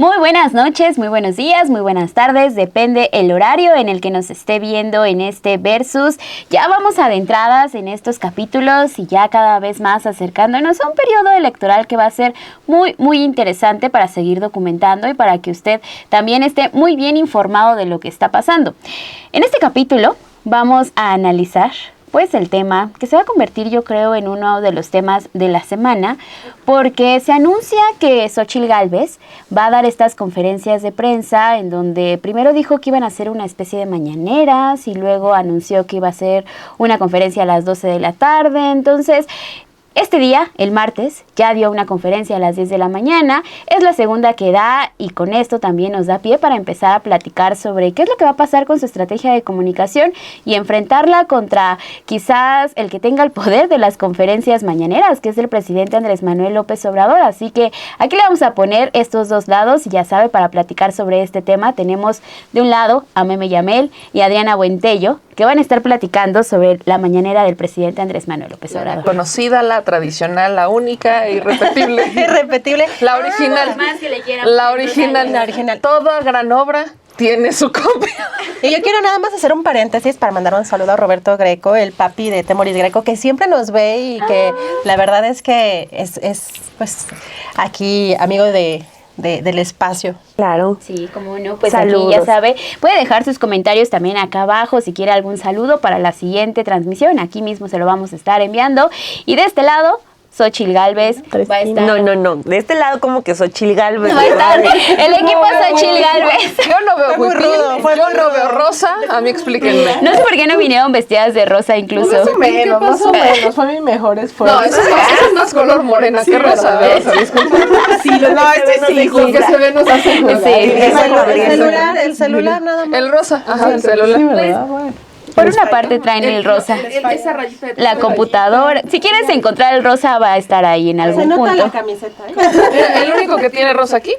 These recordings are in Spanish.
Muy buenas noches, muy buenos días, muy buenas tardes, depende el horario en el que nos esté viendo en este Versus. Ya vamos adentradas en estos capítulos y ya cada vez más acercándonos a un periodo electoral que va a ser muy interesante para seguir documentando y para que usted también esté muy bien informado de lo que está pasando. En este capítulo vamos a analizar pues el tema que se va a convertir, yo creo, en uno de los temas de la semana, porque se anuncia que Xóchitl Gálvez va a dar estas conferencias de prensa en donde primero dijo que iban a hacer una especie de mañaneras y luego anunció que iba a hacer una conferencia a las 12 de la tarde. Entonces, este día, el martes, ya dio una conferencia a las 10 de la mañana, es la segunda que da y con esto también nos da pie para empezar a platicar sobre qué es lo que va a pasar con su estrategia de comunicación y enfrentarla contra quizás el que tenga el poder de las conferencias mañaneras, que es el presidente Andrés Manuel López Obrador. Así que aquí le vamos a poner estos dos lados y ya sabe, para platicar sobre este tema tenemos de un lado a Meme Yamel y a Adriana Buentello, que van a estar platicando sobre la mañanera del presidente Andrés Manuel López Obrador. Conocida, la tradicional, la única, irrepetible. Irrepetible. La original. La original. Toda gran obra tiene su copia. Y yo quiero nada más hacer un paréntesis para mandar un saludo a Roberto Greco, el papi de Temoris Greco, que siempre nos ve y que la verdad es que es pues aquí amigo del espacio. Claro. Sí, como no, pues saludos. Aquí ya sabe, puede dejar sus comentarios también acá abajo si quiere algún saludo para la siguiente transmisión, aquí mismo se lo vamos a estar enviando. Y de este lado, Xóchitl Gálvez va a estar... No, de este lado como que Xóchitl Gálvez. Va a estar el equipo Xóchitl Gálvez. Yo no veo huipil, yo no veo rosa, a mí explíquenme. No sé por qué no vinieron vestidas de rosa incluso. Más o menos, fue mi mejor esfuerzo. No, eso es más color morena que rosa. Disculpa. Sí, que se ve nos hace El celular nada más. El rosa, el celular. Sí, ¿verdad? Bueno. Por una parte traen el rosa, la computadora. Si quieres encontrar el rosa, va a estar ahí en algún Se nota punto. la camiseta, ¿eh? El único que tiene rosa aquí.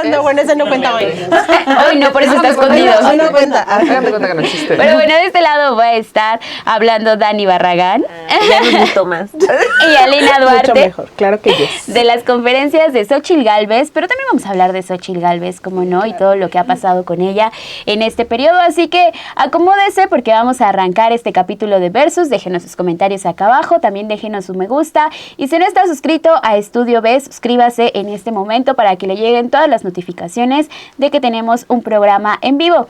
No, bueno, ese no cuenta hoy. Hoy no, por eso está escondido. Hoy no cuenta. Háganme cuenta que no existe. Pero bueno, de este lado va a estar hablando Dani Barragán Ya nos gustó más. y Alina Duarte. Mucho mejor, claro que yes. De las conferencias de Xóchitl Gálvez, pero también vamos a hablar de Xóchitl Gálvez, como no, y todo lo que ha pasado con ella en este periodo. Así que acomódese porque vamos a arrancar este capítulo de Versus. Déjenos sus comentarios acá abajo, también déjenos su me gusta. Y si no está suscrito a Estudio B, suscríbase en este momento para que le lleguen todas las notificaciones de que tenemos un programa en vivo.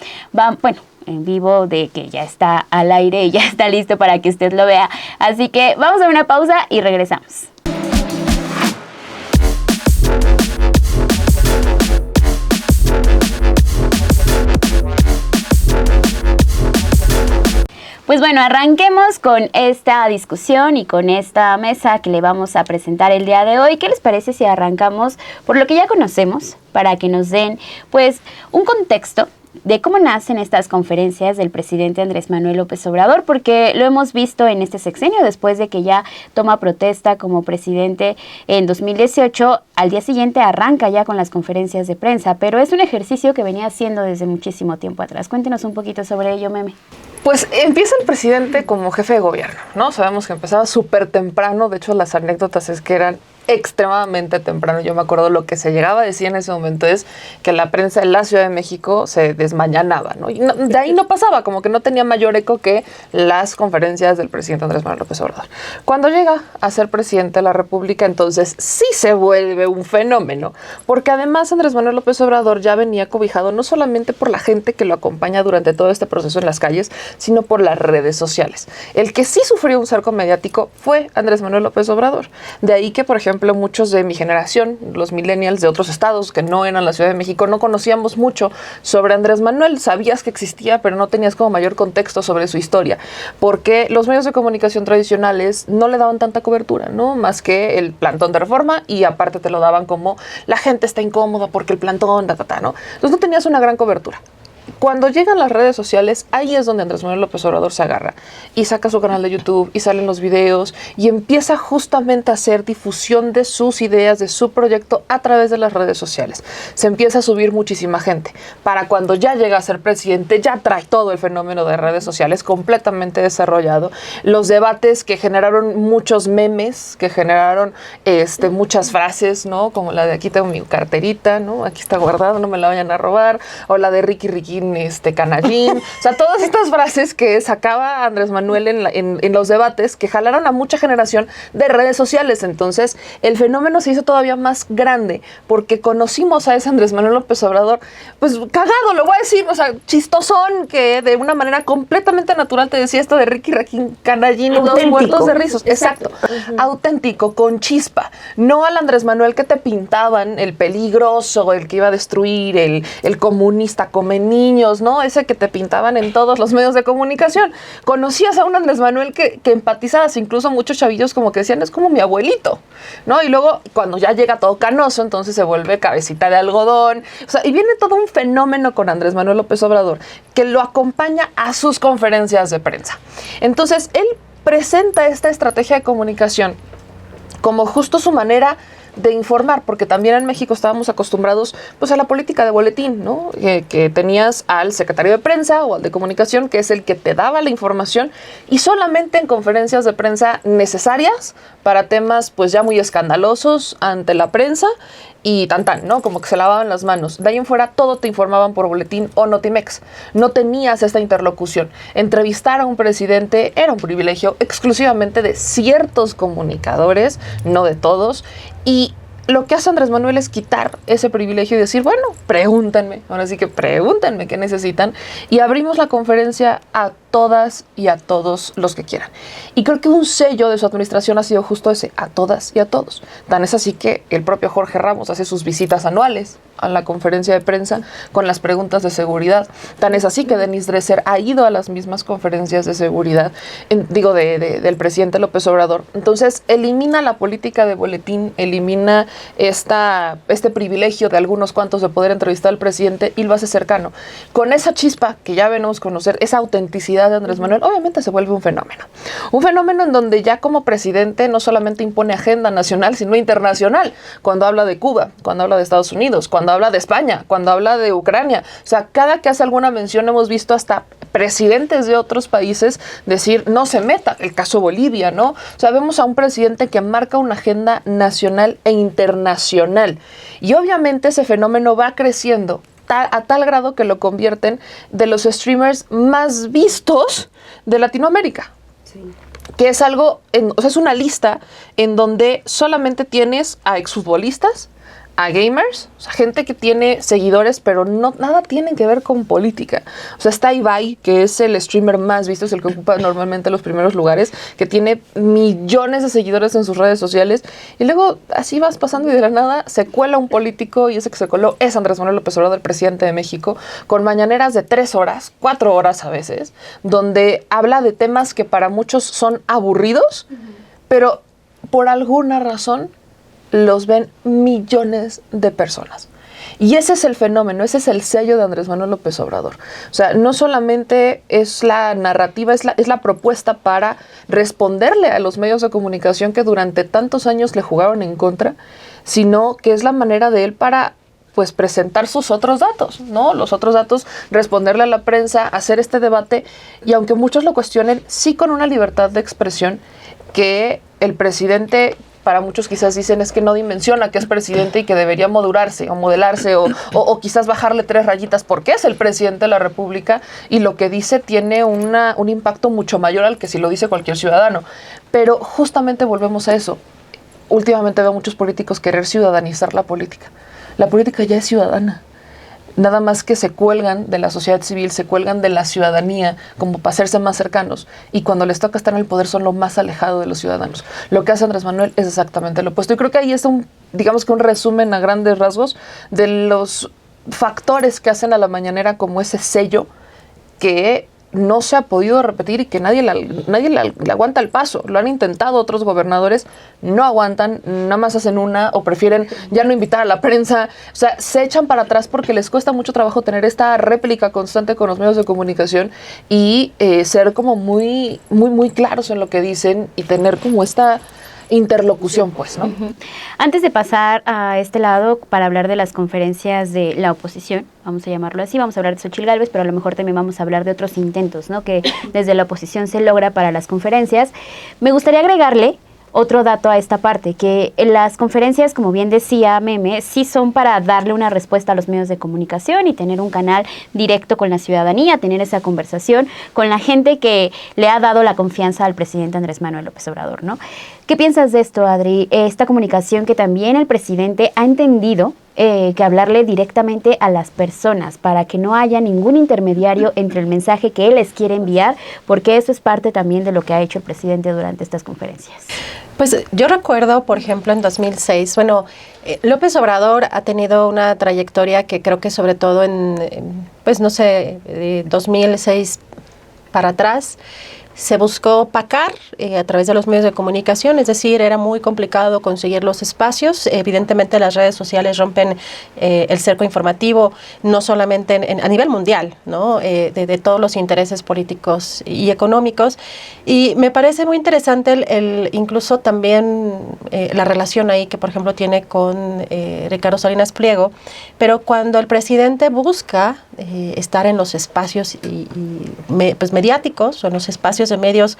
En vivo, de que ya está al aire y ya está listo para que usted lo vea. Así que vamos a una pausa y regresamos. Pues bueno, arranquemos con esta discusión y con esta mesa que le vamos a presentar el día de hoy. ¿Qué les parece si arrancamos por lo que ya conocemos, para que nos den pues un contexto de cómo nacen estas conferencias del presidente Andrés Manuel López Obrador? Porque lo hemos visto en este sexenio, después de que ya toma protesta como presidente en 2018, al día siguiente arranca ya con las conferencias de prensa, pero es un ejercicio que venía haciendo desde muchísimo tiempo atrás. Cuéntenos un poquito sobre ello, Meme. Pues empieza el presidente como jefe de gobierno, ¿no? Sabemos que empezaba súper temprano, de hecho las anécdotas es que eran extremadamente temprano. Yo me acuerdo lo que se llegaba a decir en ese momento es que la prensa de la Ciudad de México se desmañanaba, ¿no? Y de ahí no pasaba, como que no tenía mayor eco que las conferencias del presidente Andrés Manuel López Obrador. Cuando llega a ser presidente de la República, entonces sí se vuelve un fenómeno, porque además Andrés Manuel López Obrador ya venía cobijado no solamente por la gente que lo acompaña durante todo este proceso en las calles, sino por las redes sociales. El que sí sufrió un cerco mediático fue Andrés Manuel López Obrador. De ahí que, por ejemplo, muchos de mi generación, los millennials de otros estados que no eran la Ciudad de México, no conocíamos mucho sobre Andrés Manuel. Sabías que existía, pero no tenías como mayor contexto sobre su historia, porque los medios de comunicación tradicionales no le daban tanta cobertura, ¿no? Más que el plantón de Reforma, y aparte te lo daban como la gente está incómoda porque el plantón, ¿no? Entonces no tenías una gran cobertura. cuando llegan las redes sociales, ahí es donde Andrés Manuel López Obrador se agarra y saca su canal de YouTube y salen los videos y empieza justamente a hacer difusión de sus ideas, de su proyecto a través de las redes sociales. Se empieza a subir muchísima gente. Para cuando ya llega a ser presidente, ya trae todo el fenómeno de redes sociales completamente desarrollado. Los debates que generaron muchos memes, que generaron muchas frases, ¿no? Como la de aquí tengo mi carterita, ¿no? Aquí está guardado, no me la vayan a robar. O la de Riquín, canallín. O sea, todas estas frases que sacaba Andrés Manuel en los debates que jalaron a mucha generación de redes sociales. Entonces, el fenómeno se hizo todavía más grande porque conocimos a ese Andrés Manuel López Obrador, pues cagado, lo voy a decir, o sea, chistosón, que de una manera completamente natural te decía esto de Riquín, canallín, y dos muertos de risos. Exacto. Auténtico, con chispa. No al Andrés Manuel que te pintaban, el peligroso, el que iba a destruir, el comunista, come niños, ¿no? Ese que te pintaban en todos los medios de comunicación. Conocías a un Andrés Manuel que empatizabas, incluso muchos chavillos como que decían, es como mi abuelito, ¿no? Y luego, cuando ya llega todo canoso, entonces se vuelve cabecita de algodón. O sea, y viene todo un fenómeno con Andrés Manuel López Obrador que lo acompaña a sus conferencias de prensa. Entonces, él presenta esta estrategia de comunicación como justo su manera de informar, porque también en México estábamos acostumbrados pues a la política de boletín, ¿no? Que tenías al secretario de prensa o al de comunicación, que es el que te daba la información, y solamente en conferencias de prensa necesarias para temas pues ya muy escandalosos ante la prensa y ¿no? Como que se lavaban las manos. De ahí en fuera todo te informaban por boletín o Notimex. No tenías esta interlocución. Entrevistar a un presidente era un privilegio exclusivamente de ciertos comunicadores, no de todos. Y lo que hace Andrés Manuel es quitar ese privilegio y decir, bueno, pregúntenme, ahora sí que pregúntenme qué necesitan, y abrimos la conferencia a todas y a todos los que quieran. Y creo que un sello de su administración ha sido justo ese, a todas y a todos. Tan es así que el propio Jorge Ramos hace sus visitas anuales a la conferencia de prensa con las preguntas de seguridad. Tan es así que Denise Dresser ha ido a las mismas conferencias de seguridad, del presidente López Obrador. Entonces, elimina la política de boletín, elimina este privilegio de algunos cuantos de poder entrevistar al presidente y lo hace cercano. Con esa chispa que ya venimos a conocer, esa autenticidad de Andrés Manuel, obviamente se vuelve un fenómeno. Un fenómeno en donde ya como presidente no solamente impone agenda nacional, sino internacional. Cuando habla de Cuba, cuando habla de Estados Unidos, cuando habla de España, cuando habla de Ucrania. O sea, cada que hace alguna mención hemos visto hasta presidentes de otros países decir, no se meta, el caso Bolivia, ¿no? O sea, vemos a un presidente que marca una agenda nacional e internacional. Y obviamente ese fenómeno va creciendo a tal grado que lo convierten de los streamers más vistos de Latinoamérica. Sí. Que es algo, es una lista en donde solamente tienes a exfutbolistas, a gamers, o sea, gente que tiene seguidores, pero nada tienen que ver con política. O sea, está Ibai, que es el streamer más visto, es el que ocupa normalmente los primeros lugares, que tiene millones de seguidores en sus redes sociales, y luego así vas pasando y de la nada se cuela un político, y ese que se coló es Andrés Manuel López Obrador, el presidente de México, con mañaneras de 3 horas, 4 horas a veces, donde habla de temas que para muchos son aburridos, pero por alguna razón los ven millones de personas. Y ese es el fenómeno, ese es el sello de Andrés Manuel López Obrador. O sea, no solamente es la narrativa, es la propuesta para responderle a los medios de comunicación que durante tantos años le jugaron en contra, sino que es la manera de él para pues presentar sus otros datos, ¿no? Los otros datos, responderle a la prensa, hacer este debate, y aunque muchos lo cuestionen, sí con una libertad de expresión que el presidente, para muchos quizás dicen es que no dimensiona que es presidente y que debería modularse o modelarse o quizás bajarle 3 rayitas porque es el presidente de la República y lo que dice tiene un impacto mucho mayor al que si lo dice cualquier ciudadano. Pero justamente volvemos a eso. Últimamente veo muchos políticos querer ciudadanizar la política. La política ya es ciudadana. Nada más que se cuelgan de la sociedad civil, se cuelgan de la ciudadanía como para hacerse más cercanos. Y cuando les toca estar en el poder son lo más alejado de los ciudadanos. Lo que hace Andrés Manuel es exactamente lo opuesto. Y creo que ahí es un resumen a grandes rasgos de los factores que hacen a la mañanera como ese sello que no se ha podido repetir y que nadie le aguanta el paso. Lo han intentado otros gobernadores, no aguantan, nada más hacen una o prefieren ya no invitar a la prensa. O sea, se echan para atrás porque les cuesta mucho trabajo tener esta réplica constante con los medios de comunicación y ser como muy, muy, muy claros en lo que dicen y tener como esta interlocución, pues, ¿no? Antes de pasar a este lado para hablar de las conferencias de la oposición, vamos a llamarlo así, vamos a hablar de Xochitl Gálvez, pero a lo mejor también vamos a hablar de otros intentos, ¿no?, que desde la oposición se logra para las conferencias. Me gustaría agregarle otro dato a esta parte, que las conferencias, como bien decía Meme, sí son para darle una respuesta a los medios de comunicación y tener un canal directo con la ciudadanía, tener esa conversación con la gente que le ha dado la confianza al presidente Andrés Manuel López Obrador, ¿no? ¿Qué piensas de esto, Adri? Esta comunicación que también el presidente ha entendido que hablarle directamente a las personas para que no haya ningún intermediario entre el mensaje que él les quiere enviar, porque eso es parte también de lo que ha hecho el presidente durante estas conferencias. Pues yo recuerdo, por ejemplo, en 2006, López Obrador ha tenido una trayectoria que creo que sobre todo pues no sé, 2006 para atrás, se buscó opacar a través de los medios de comunicación, es decir, era muy complicado conseguir los espacios. Evidentemente las redes sociales rompen el cerco informativo, no solamente a nivel mundial, ¿no? De todos los intereses políticos y económicos. Y me parece muy interesante incluso también la relación ahí que, por ejemplo, tiene con Ricardo Salinas Pliego, pero cuando el presidente busca estar en los espacios pues mediáticos o en los espacios de medios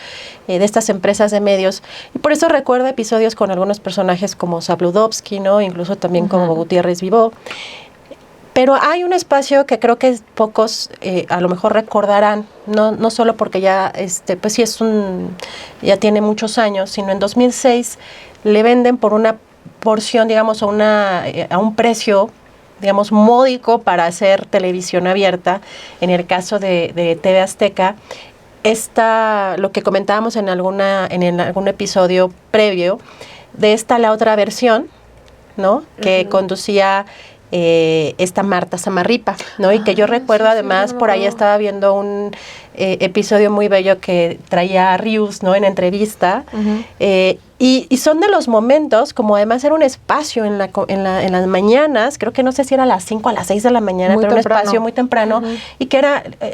de estas empresas de medios, y por eso recuerda episodios con algunos personajes como Sabludovsky, ¿no? Incluso también como Gutiérrez Vivó. Pero hay un espacio que creo que pocos a lo mejor recordarán, no solo porque ya pues sí ya tiene muchos años, sino en 2006 le venden por una porción, digamos, a un precio, digamos, módico para hacer televisión abierta, en el caso de TV Azteca. Lo que comentábamos en algún episodio previo, de la otra versión, ¿no? Que conducía esta Marta Samarripa, ¿no? Y que yo recuerdo, además, por ahí estaba viendo un episodio muy bello que traía a Rius, ¿no?, en entrevista. Y son de los momentos, como además era un espacio en las mañanas, creo que no sé si era a las 5 o a las 6 de la mañana, pero un espacio muy temprano, y que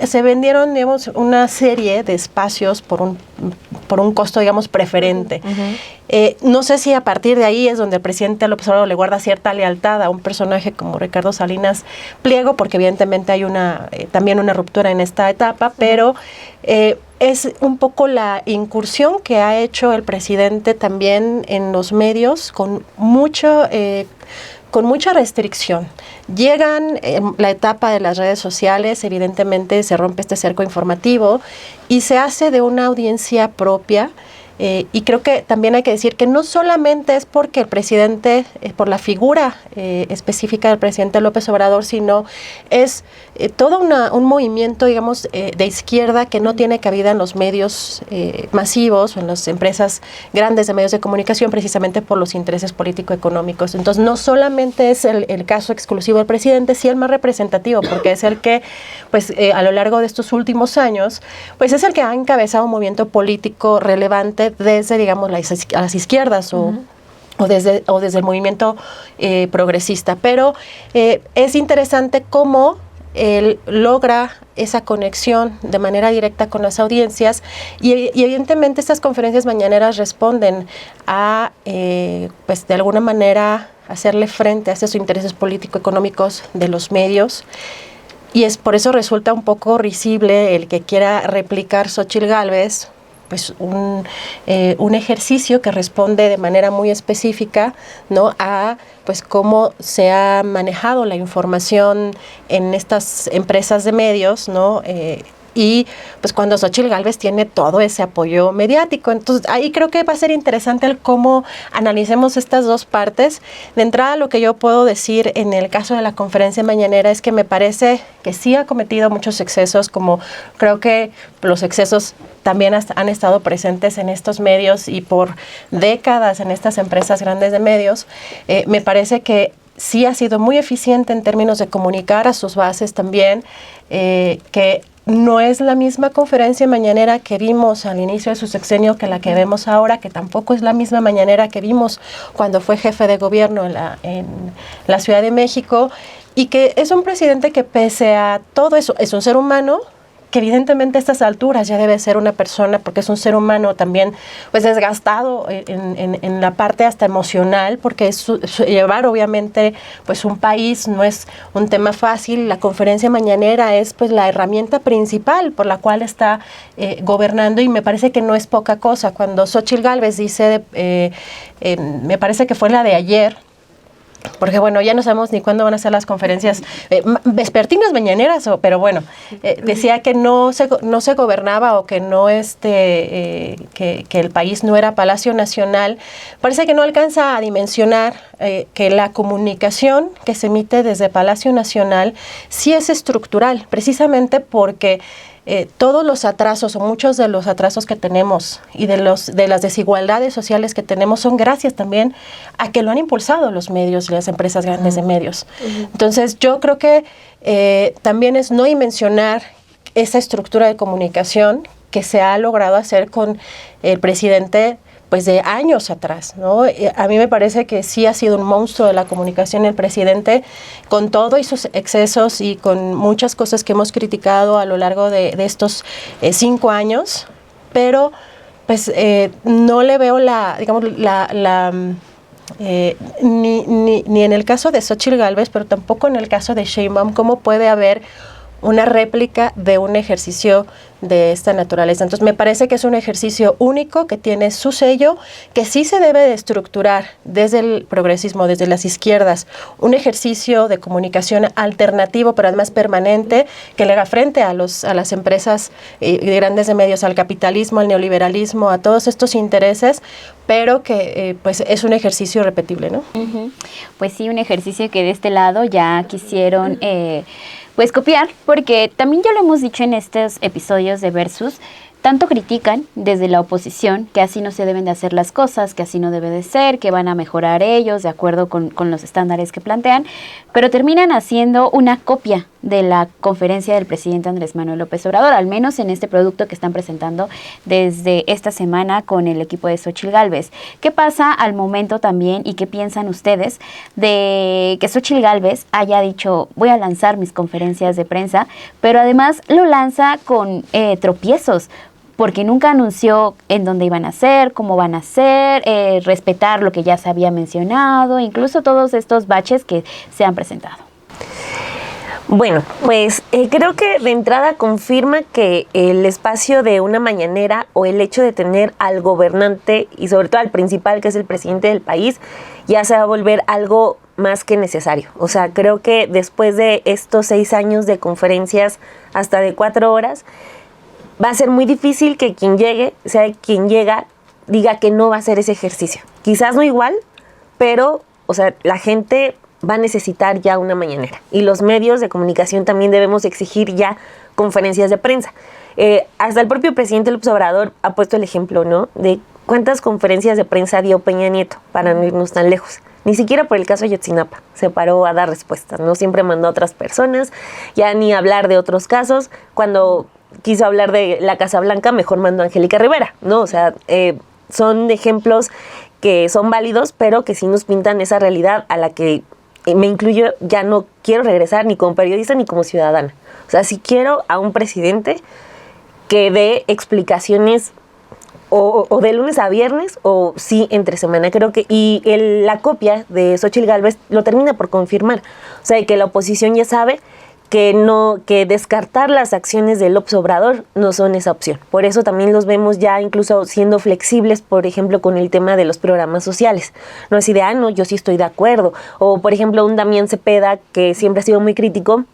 se vendieron, digamos, una serie de espacios por un costo, digamos, preferente. No sé si a partir de ahí es donde el presidente López Obrador le guarda cierta lealtad a un personaje como Ricardo Salinas Pliego, porque evidentemente hay también una ruptura en esta etapa, pero es un poco la incursión que ha hecho el presidente también en los medios con mucha restricción. Llegan la etapa de las redes sociales, evidentemente se rompe este cerco informativo y se hace de una audiencia propia. Y creo que también hay que decir que no solamente es porque el presidente, por la figura específica del presidente López Obrador, sino es todo un movimiento, digamos, de izquierda que no tiene cabida en los medios masivos o en las empresas grandes de medios de comunicación, precisamente por los intereses político-económicos. Entonces, no solamente es el caso exclusivo del presidente, sí el más representativo, porque es el que, pues, a lo largo de estos últimos años, pues es el que ha encabezado un movimiento político relevante desde, digamos, a las izquierdas o desde el movimiento progresista. Pero es interesante cómo él logra esa conexión de manera directa con las audiencias y evidentemente estas conferencias mañaneras responden a, pues de alguna manera, hacerle frente a estos intereses político-económicos de los medios. Y por eso resulta un poco risible el que quiera replicar Xochitl Gálvez, pues un ejercicio que responde de manera muy específica, ¿no?, a pues cómo se ha manejado la información en estas empresas de medios, ¿no? Y pues cuando Xochitl Gálvez tiene todo ese apoyo mediático. Entonces ahí creo que va a ser interesante el cómo analicemos estas dos partes. De entrada, lo que yo puedo decir en el caso de la conferencia mañanera es que me parece que sí ha cometido muchos excesos, como creo que los excesos también han estado presentes en estos medios y por décadas en estas empresas grandes de medios. Me parece que sí ha sido muy eficiente en términos de comunicar a sus bases también, que no es la misma conferencia mañanera que vimos al inicio de su sexenio que la que vemos ahora, que tampoco es la misma mañanera que vimos cuando fue jefe de gobierno en la Ciudad de México, y que es un presidente que pese a todo eso, es un ser humano, que evidentemente a estas alturas ya debe ser una persona, porque es un ser humano también pues desgastado en la parte hasta emocional, porque llevar obviamente pues un país no es un tema fácil. La conferencia mañanera es pues la herramienta principal por la cual está gobernando, y me parece que no es poca cosa. Cuando Xóchitl Gálvez dice, me parece que fue la de ayer, porque bueno, ya no sabemos ni cuándo van a ser las conferencias vespertinas, mañaneras, pero bueno, decía que no se gobernaba, o que no que el país no era Palacio Nacional. Parece que no alcanza a dimensionar que la comunicación que se emite desde Palacio Nacional sí es estructural, precisamente porque todos los atrasos, o muchos de los atrasos que tenemos, y de las desigualdades sociales que tenemos, son gracias también a que lo han impulsado los medios y las empresas grandes de medios. Entonces yo creo que también es no dimensionar esa estructura de comunicación que se ha logrado hacer con el presidente pues de años atrás, ¿no? A mí me parece que sí ha sido un monstruo de la comunicación el presidente, con todo y sus excesos y con muchas cosas que hemos criticado a lo largo de estos 5 años, pero pues no le veo ni en el caso de Xóchitl Gálvez, pero tampoco en el caso de Sheinbaum, cómo puede haber una réplica de un ejercicio de esta naturaleza. Entonces me parece que es un ejercicio único, que tiene su sello, que sí se debe de estructurar desde el progresismo, desde las izquierdas, un ejercicio de comunicación alternativo, pero además permanente, que le haga frente a las empresas grandes de medios, al capitalismo, al neoliberalismo, a todos estos intereses, pero que pues es un ejercicio repetible, ¿no? Pues sí, un ejercicio que de este lado ya quisieron pues copiar, porque también ya lo hemos dicho en estos episodios de Versus, tanto critican desde la oposición que así no se deben de hacer las cosas, que así no debe de ser, que van a mejorar ellos de acuerdo con los estándares que plantean, pero terminan haciendo una copia de la conferencia del presidente Andrés Manuel López Obrador, al menos en este producto que están presentando desde esta semana con el equipo de Xóchitl Gálvez. ¿Qué pasa al momento también y qué piensan ustedes de que Xóchitl Gálvez haya dicho voy a lanzar mis conferencias de prensa, pero además lo lanza con tropiezos? Porque nunca anunció en dónde iban a ser, cómo van a ser, respetar lo que ya se había mencionado, incluso todos estos baches que se han presentado. Bueno, pues creo que de entrada confirma que el espacio de una mañanera, o el hecho de tener al gobernante y sobre todo al principal, que es el presidente del país, ya se va a volver algo más que necesario. O sea, creo que después de estos 6 años de conferencias hasta de 4 horas, va a ser muy difícil que quien llegue, sea quien llega, diga que no va a hacer ese ejercicio. Quizás no igual, pero, o sea, la gente va a necesitar ya una mañanera. Y los medios de comunicación también debemos exigir ya conferencias de prensa. Hasta el propio presidente López Obrador ha puesto el ejemplo, ¿no?, de cuántas conferencias de prensa dio Peña Nieto, para no irnos tan lejos. Ni siquiera por el caso Ayotzinapa se paró a dar respuestas, ¿no? Siempre mandó a otras personas, ya ni hablar de otros casos. Cuando quiso hablar de la Casa Blanca, mejor mandó a Angélica Rivera, ¿no? O sea, son ejemplos que son válidos, pero que sí nos pintan esa realidad a la que me incluyo, ya no quiero regresar ni como periodista ni como ciudadana. O sea, sí quiero a un presidente que dé explicaciones o de lunes a viernes, o sí entre semana. Creo que, y la copia de Xóchitl Gálvez lo termina por confirmar. O sea, que la oposición ya sabe que descartar las acciones de López Obrador no son esa opción. Por eso también los vemos ya incluso siendo flexibles, por ejemplo, con el tema de los programas sociales. No es idea, no, yo sí estoy de acuerdo. O, por ejemplo, un Damián Cepeda, que siempre ha sido muy crítico,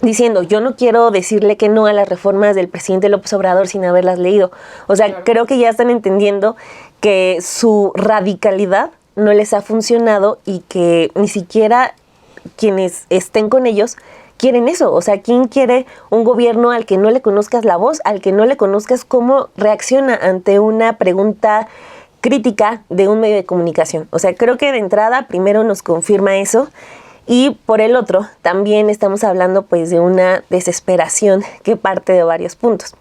diciendo, yo no quiero decirle que no a las reformas del presidente López Obrador sin haberlas leído. O sea, claro, creo que ya están entendiendo que su radicalidad no les ha funcionado y que ni siquiera quienes estén con ellos quieren eso. O sea, ¿quién quiere un gobierno al que no le conozcas la voz, al que no le conozcas cómo reacciona ante una pregunta crítica de un medio de comunicación? O sea, creo que de entrada primero nos confirma eso. Y por el otro, también estamos hablando pues de una desesperación que parte de varios puntos.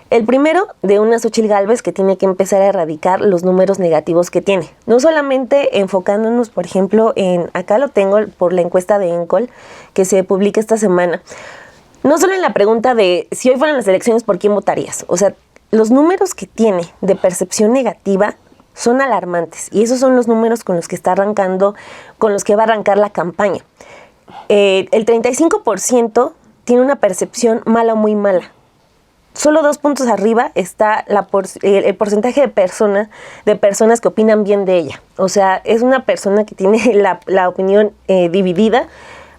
El primero, de una Xóchitl Gálvez que tiene que empezar a erradicar los números negativos que tiene. No solamente enfocándonos, por ejemplo, acá lo tengo por la encuesta de ENCOL que se publica esta semana. No solo en la pregunta de si hoy fueran las elecciones, ¿por quién votarías? O sea, los números que tiene de percepción negativa son alarmantes. Y esos son los números con los que está arrancando, con los que va a arrancar la campaña. El 35% tiene una percepción mala o muy mala. Solo 2 puntos arriba está el porcentaje de personas que opinan bien de ella. O sea, es una persona que tiene la opinión dividida.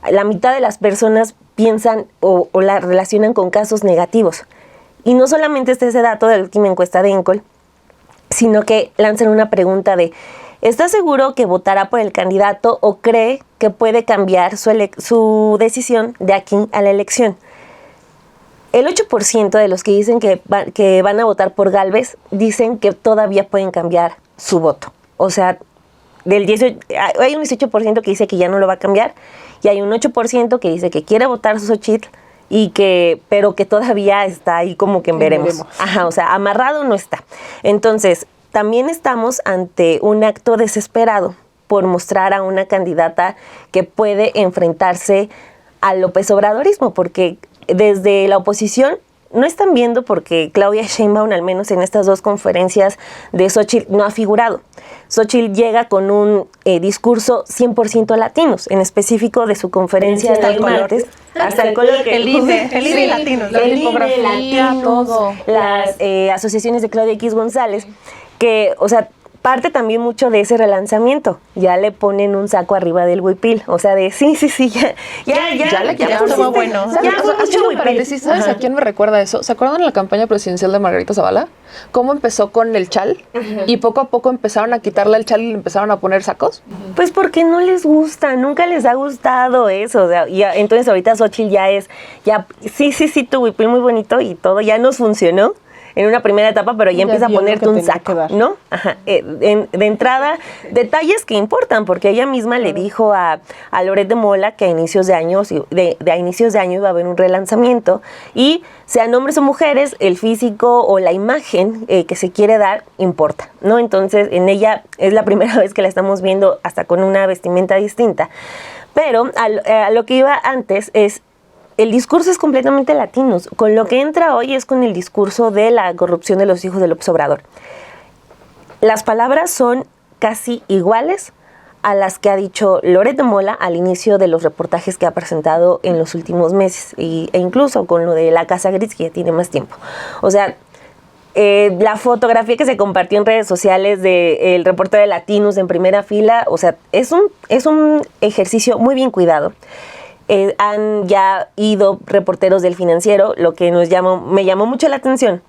La mitad de las personas piensan o la relacionan con casos negativos. Y no solamente está ese dato de la última encuesta de ENCOL, sino que lanzan una pregunta de ¿está seguro que votará por el candidato o cree que puede cambiar su decisión de aquí a la elección? El 8% de los que dicen que van a votar por Gálvez dicen que todavía pueden cambiar su voto. O sea, hay un 18% que dice que ya no lo va a cambiar y hay un 8% que dice que quiere votar Xóchitl pero que todavía está ahí como que veremos. Ajá, o sea, amarrado no está. Entonces, también estamos ante un acto desesperado por mostrar a una candidata que puede enfrentarse al López Obradorismo, porque desde la oposición no están viendo porque Claudia Sheinbaum, al menos en estas 2 conferencias de Xóchitl, no ha figurado. Xóchitl llega con un discurso 100% latinos, en específico de su conferencia del martes. Hasta el color que el INE latinos. El INE latinos, las asociaciones de Claudia X González, que, o sea, parte también mucho de ese relanzamiento. Ya le ponen un saco arriba del huipil. O sea, de sí, ya estuvo bueno. ¿Sabes a quién me recuerda eso? ¿Se acuerdan de la campaña presidencial de Margarita Zavala? ¿Cómo empezó con el chal? Y poco a poco empezaron a quitarle el chal y le empezaron a poner sacos. Pues porque no les gusta, nunca les ha gustado eso. O sea, entonces ahorita Xóchitl sí, tu huipil muy bonito y todo ya nos funcionó en una primera etapa, pero ya empieza a ponerte un saco, ¿no? Ajá. De entrada, detalles que importan, porque ella misma le dijo a Loret de Mola que a inicios de año iba a haber un relanzamiento, y sean hombres o mujeres, el físico o la imagen que se quiere dar importa, ¿no? Entonces, en ella es la primera vez que la estamos viendo hasta con una vestimenta distinta. Pero a lo que iba antes es, el discurso es completamente latino. Con lo que entra hoy es con el discurso de la corrupción de los hijos de López Obrador. Las palabras son casi iguales a las que ha dicho Loret de Mola al inicio de los reportajes que ha presentado en los últimos meses, e incluso con lo de la Casa Gris, que ya tiene más tiempo. O sea, la fotografía que se compartió en redes sociales del reportero de Latinos en primera fila, o sea, es un ejercicio muy bien cuidado. Han ya ido reporteros del Financiero, lo que me llamó mucho la atención,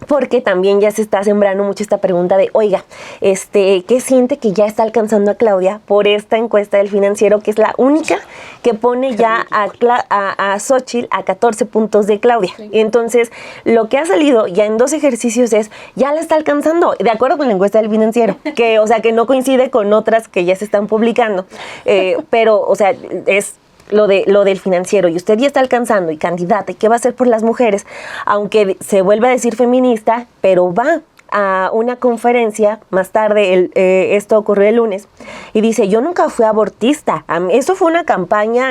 porque también ya se está sembrando mucho esta pregunta de, oiga, ¿qué siente que ya está alcanzando a Claudia por esta encuesta del Financiero, que es la única que pone ya a Xóchitl a 14 puntos de Claudia? Y entonces, lo que ha salido ya en 2 ejercicios es, ya la está alcanzando, de acuerdo con la encuesta del Financiero, que, o sea, que no coincide con otras que ya se están publicando, pero, o sea, es lo del Financiero, y usted ya está alcanzando y candidata, ¿y qué va a hacer por las mujeres? Aunque se vuelve a decir feminista, pero va a una conferencia más tarde, esto ocurrió el lunes, y dice, yo nunca fui abortista. Eso fue una campaña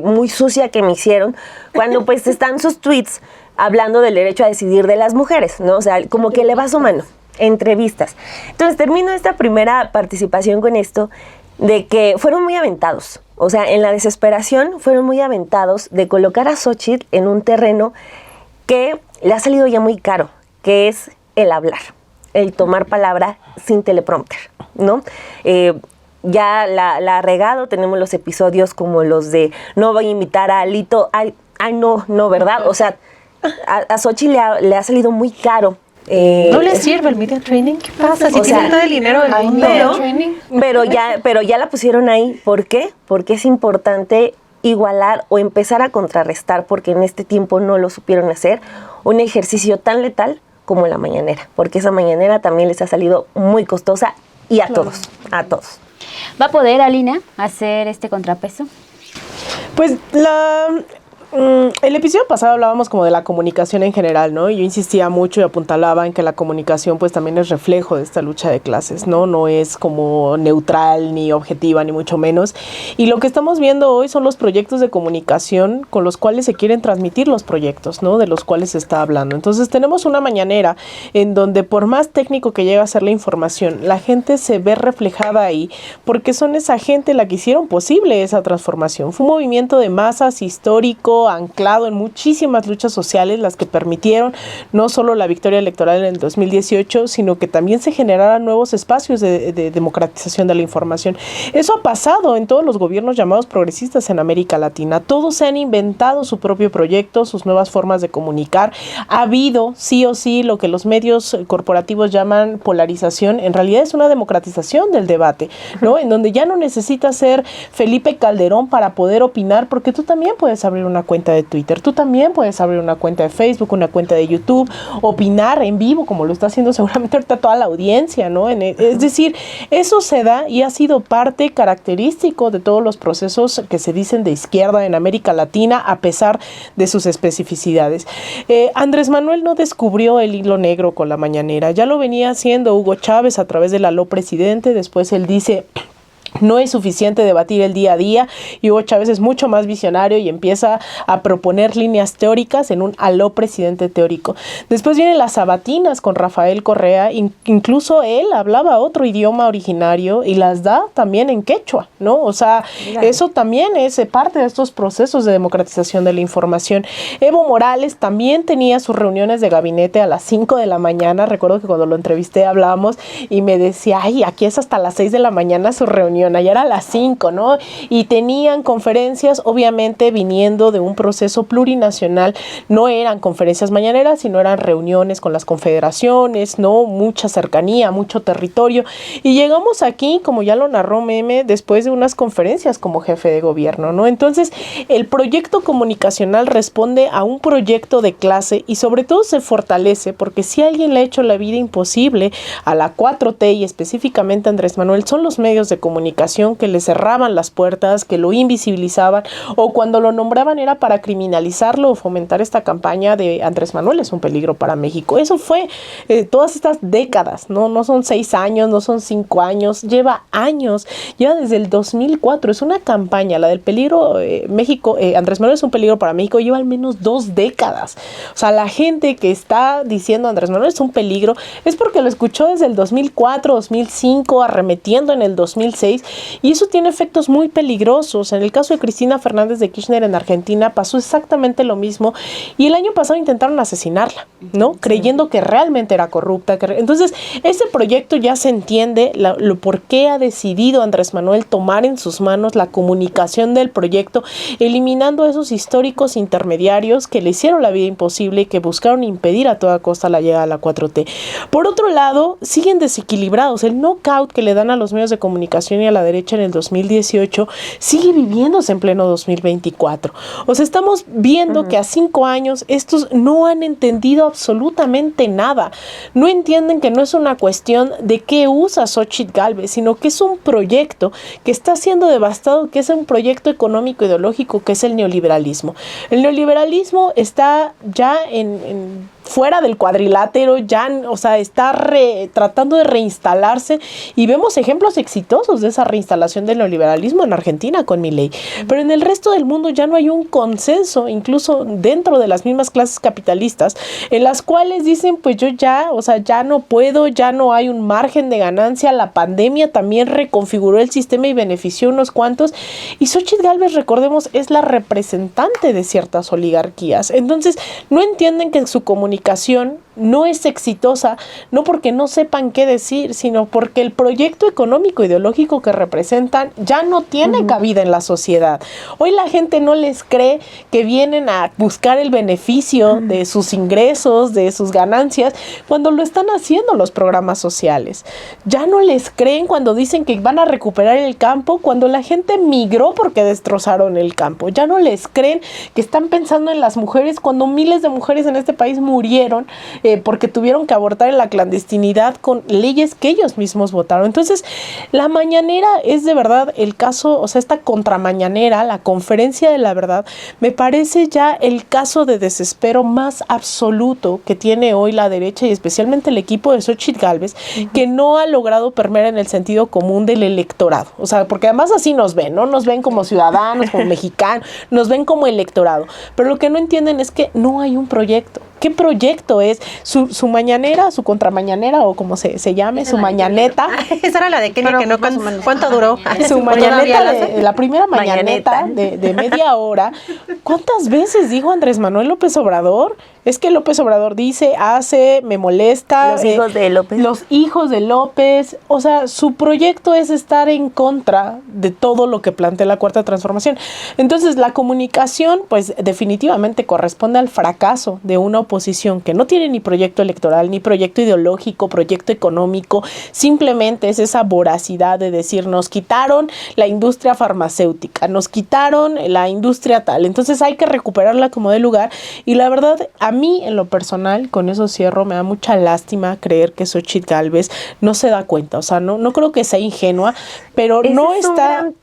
muy sucia que me hicieron, cuando pues están sus tweets hablando del derecho a decidir de las mujeres, ¿no? O sea, como que le va sumando entrevistas. Entonces termino esta primera participación con esto, de que fueron muy aventados. O sea, en la desesperación fueron muy aventados de colocar a Xóchitl en un terreno que le ha salido ya muy caro, que es el hablar, el tomar palabra sin teleprompter, ¿no? Ya la ha regado, tenemos los episodios como los de no voy a invitar a Alito, ay no, ¿verdad? O sea, a Xóchitl le ha salido muy caro. ¿No le sirve el media training? ¿Qué pasa? Si tiene todo el dinero del mundo. Pero ya la pusieron ahí. ¿Por qué? Porque es importante igualar o empezar a contrarrestar, porque en este tiempo no lo supieron hacer, un ejercicio tan letal como la mañanera, porque esa mañanera también les ha salido muy costosa, y a todos. ¿Va a poder Alina hacer este contrapeso? Pues el episodio pasado hablábamos como de la comunicación en general, ¿no? Y yo insistía mucho y apuntalaba en que la comunicación pues también es reflejo de esta lucha de clases, ¿no? No es como neutral ni objetiva ni mucho menos. Y lo que estamos viendo hoy son los proyectos de comunicación con los cuales se quieren transmitir los proyectos, ¿no? De los cuales se está hablando. Entonces tenemos una mañanera en donde por más técnico que llegue a ser la información, la gente se ve reflejada ahí porque son esa gente la que hicieron posible esa transformación. Fue un movimiento de masas histórico, anclado en muchísimas luchas sociales, las que permitieron no solo la victoria electoral en el 2018, sino que también se generaran nuevos espacios de democratización de la información. Eso ha pasado en todos los gobiernos llamados progresistas en América Latina. Todos se han inventado su propio proyecto, sus nuevas formas de comunicar. Ha habido, sí o sí, lo que los medios corporativos llaman polarización. En realidad es una democratización del debate, ¿no? En donde ya no necesitas ser Felipe Calderón para poder opinar, porque tú también puedes abrir una cuenta de Twitter, tú también puedes abrir una cuenta de Facebook, una cuenta de YouTube, opinar en vivo, como lo está haciendo seguramente ahorita toda la audiencia, ¿no? Es decir, eso se da y ha sido parte característico de todos los procesos que se dicen de izquierda en América Latina, a pesar de sus especificidades. Andrés Manuel no descubrió el hilo negro con la mañanera, ya lo venía haciendo Hugo Chávez a través del aló presidente. Después él dice: no es suficiente debatir el día a día, y Hugo Chávez es mucho más visionario y empieza a proponer líneas teóricas en un aló presidente teórico. Después vienen las sabatinas con Rafael Correa, incluso él hablaba otro idioma originario y las da también en quechua, ¿no? O sea, eso también es parte de estos procesos de democratización de la información. Evo Morales también tenía sus reuniones de gabinete a las 5 de la mañana. Recuerdo que cuando lo entrevisté hablábamos y me decía: ay, aquí es hasta las 6 de la mañana su reunión. Allá era a las 5, ¿no? Y tenían conferencias, obviamente viniendo de un proceso plurinacional. No eran conferencias mañaneras, sino eran reuniones con las confederaciones, ¿no? Mucha cercanía, mucho territorio. Y llegamos aquí, como ya lo narró Meme, después de unas conferencias como jefe de gobierno, ¿no? Entonces, el proyecto comunicacional responde a un proyecto de clase y sobre todo se fortalece porque si alguien le ha hecho la vida imposible a la 4T y específicamente a Andrés Manuel, son los medios de comunicación que le cerraban las puertas, que lo invisibilizaban, o cuando lo nombraban era para criminalizarlo o fomentar esta campaña de Andrés Manuel es un peligro para México. Eso fue todas estas décadas, no son 6 años, no son 5 años, lleva años, lleva desde el 2004, es una campaña, la del peligro México, Andrés Manuel es un peligro para México, lleva al menos 2 décadas. O sea, la gente que está diciendo Andrés Manuel es un peligro es porque lo escuchó desde el 2004, 2005, arremetiendo en el 2006, y eso tiene efectos muy peligrosos. En el caso de Cristina Fernández de Kirchner en Argentina pasó exactamente lo mismo, y el año pasado intentaron asesinarla, ¿no? Creyendo que realmente era corrupta. Entonces, ese proyecto ya se entiende lo por qué ha decidido Andrés Manuel tomar en sus manos la comunicación del proyecto, eliminando esos históricos intermediarios que le hicieron la vida imposible y que buscaron impedir a toda costa la llegada a la 4T. Por otro lado, siguen desequilibrados. El knockout que le dan a los medios de comunicación y a la derecha en el 2018 sigue viviéndose en pleno 2024. O sea, estamos viendo que a 5 años estos no han entendido absolutamente nada. No entienden que no es una cuestión de qué usa Xóchitl Gálvez, sino que es un proyecto que está siendo devastado, que es un proyecto económico ideológico, que es el neoliberalismo. El neoliberalismo está ya fuera del cuadrilátero, ya, o sea, está tratando de reinstalarse, y vemos ejemplos exitosos de esa reinstalación del neoliberalismo en Argentina con Milei. Pero en el resto del mundo ya no hay un consenso, incluso dentro de las mismas clases capitalistas, en las cuales dicen, pues yo ya, o sea, ya no puedo, ya no hay un margen de ganancia, la pandemia también reconfiguró el sistema y benefició a unos cuantos, y Xóchitl Gálvez, recordemos, es la representante de ciertas oligarquías. Entonces, no entienden que su comunicación no es exitosa, no porque no sepan qué decir, sino porque el proyecto económico ideológico que representan ya no tiene cabida en la sociedad. Hoy la gente no les cree que vienen a buscar el beneficio de sus ingresos, de sus ganancias, cuando lo están haciendo los programas sociales. Ya no les creen cuando dicen que van a recuperar el campo, cuando la gente migró porque destrozaron el campo. Ya no les creen que están pensando en las mujeres, cuando miles de mujeres en este país murieron porque tuvieron que abortar en la clandestinidad con leyes que ellos mismos votaron. Entonces, la mañanera es de verdad el caso, o sea, esta contramañanera, la conferencia de la verdad, me parece ya el caso de desespero más absoluto que tiene hoy la derecha y especialmente el equipo de Xóchitl Gálvez, que no ha logrado permear en el sentido común del electorado. O sea, porque además así nos ven, ¿no? Nos ven como ciudadanos, como mexicanos, nos ven como electorado. Pero lo que no entienden es que no hay un proyecto. ¿Qué proyecto es? Su mañanera, su contramañanera o como se llame, su mañaneta. Esa era la de Kenia, que no, ¿cuánto duró? Su mañaneta, la primera mañaneta de media hora. ¿Cuántas veces dijo Andrés Manuel López Obrador? Es que López Obrador dice, hace, me molesta. Los hijos de López. Los hijos de López. O sea, su proyecto es estar en contra de todo lo que plantea la Cuarta Transformación. Entonces, la comunicación, pues, definitivamente corresponde al fracaso de una oposición que no tiene ni proyecto electoral, ni proyecto ideológico, proyecto económico. Simplemente es esa voracidad de decir, nos quitaron la industria farmacéutica, nos quitaron la industria tal. Entonces, hay que recuperarla como de lugar. Y la verdad, a mí, en lo personal, con eso cierro, me da mucha lástima creer que Xóchitl Gálvez no se da cuenta. O sea, no creo que sea ingenua, pero no está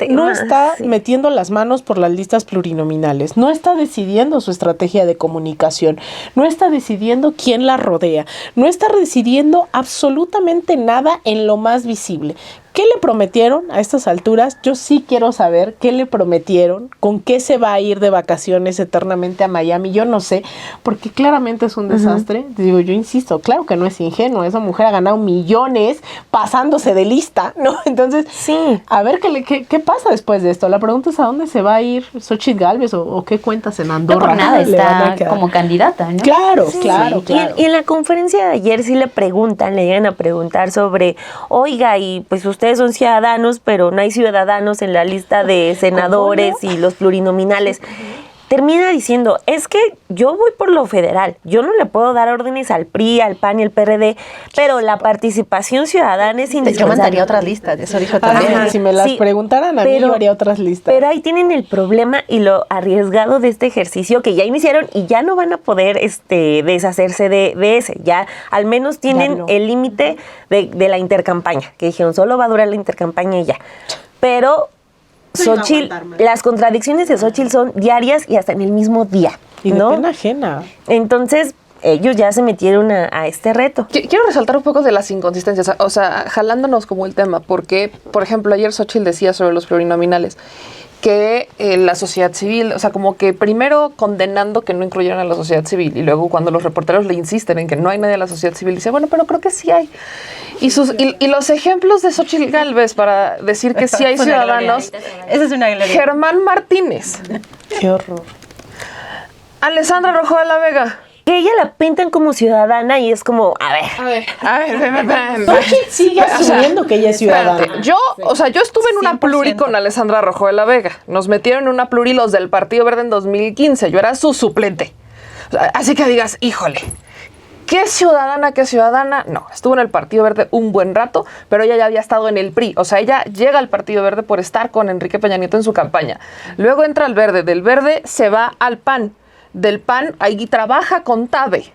metiendo las manos por las listas plurinominales, no está decidiendo su estrategia de comunicación, no está decidiendo quién la rodea, no está decidiendo absolutamente nada en lo más visible. ¿Qué le prometieron a estas alturas? Yo sí quiero saber qué le prometieron, con qué se va a ir de vacaciones eternamente a Miami. Yo no sé, porque claramente es un desastre. Digo, yo insisto, claro que no es ingenuo. Esa mujer ha ganado millones pasándose de lista, ¿no? Entonces, sí, a ver qué pasa después de esto. La pregunta es a dónde se va a ir Xóchitl Gálvez o qué cuentas en Andorra. No por nada está como candidata, ¿no? Claro, sí, claro. Y en la conferencia de ayer sí le llegan a preguntar sobre, oiga, y pues ustedes son ciudadanos, pero no hay ciudadanos en la lista de senadores y los plurinominales. Termina diciendo, es que yo voy por lo federal, yo no le puedo dar órdenes al PRI, al PAN y al PRD, pero la participación ciudadana es indispensable. Yo mandaría otras listas, eso dijo también. Ajá, si me las preguntaran a mí, yo haría otras listas. Pero ahí tienen el problema y lo arriesgado de este ejercicio que ya iniciaron y ya no van a poder deshacerse de ese. Ya al menos tienen el límite de la intercampaña, que dijeron, solo va a durar la intercampaña y ya. Pero Xóchitl, las contradicciones de Xóchitl son diarias y hasta en el mismo día, y ¿no? de pena ajena. Entonces, ellos ya se metieron a este reto. Quiero resaltar un poco de las inconsistencias, o sea, jalándonos como el tema, porque, por ejemplo, ayer Xóchitl decía sobre los plurinominales que la sociedad civil, o sea, como que primero condenando que no incluyeran a la sociedad civil y luego cuando los reporteros le insisten en que no hay nadie de la sociedad civil, dice, bueno, pero creo que sí hay. Y los ejemplos de Xóchitl Gálvez para decir que sí hay ciudadanos. Esa es una gloria. Germán Martínez. Qué horror. Alessandra Rojo de la Vega. Que ella la pintan como ciudadana y es como, a ver. Xóchitl sigue asumiendo que ella es ciudadana. Espérate, yo estuve en una pluri con Alessandra Rojo de la Vega. Nos metieron en una pluri los del Partido Verde en 2015. Yo era su suplente. O sea, así que digas, híjole, ¿qué ciudadana? No, estuvo en el Partido Verde un buen rato, pero ella ya había estado en el PRI. O sea, ella llega al Partido Verde por estar con Enrique Peña Nieto en su campaña. Luego entra al Verde. Del Verde se va al PAN. Del PAN, ahí trabaja con Tabe.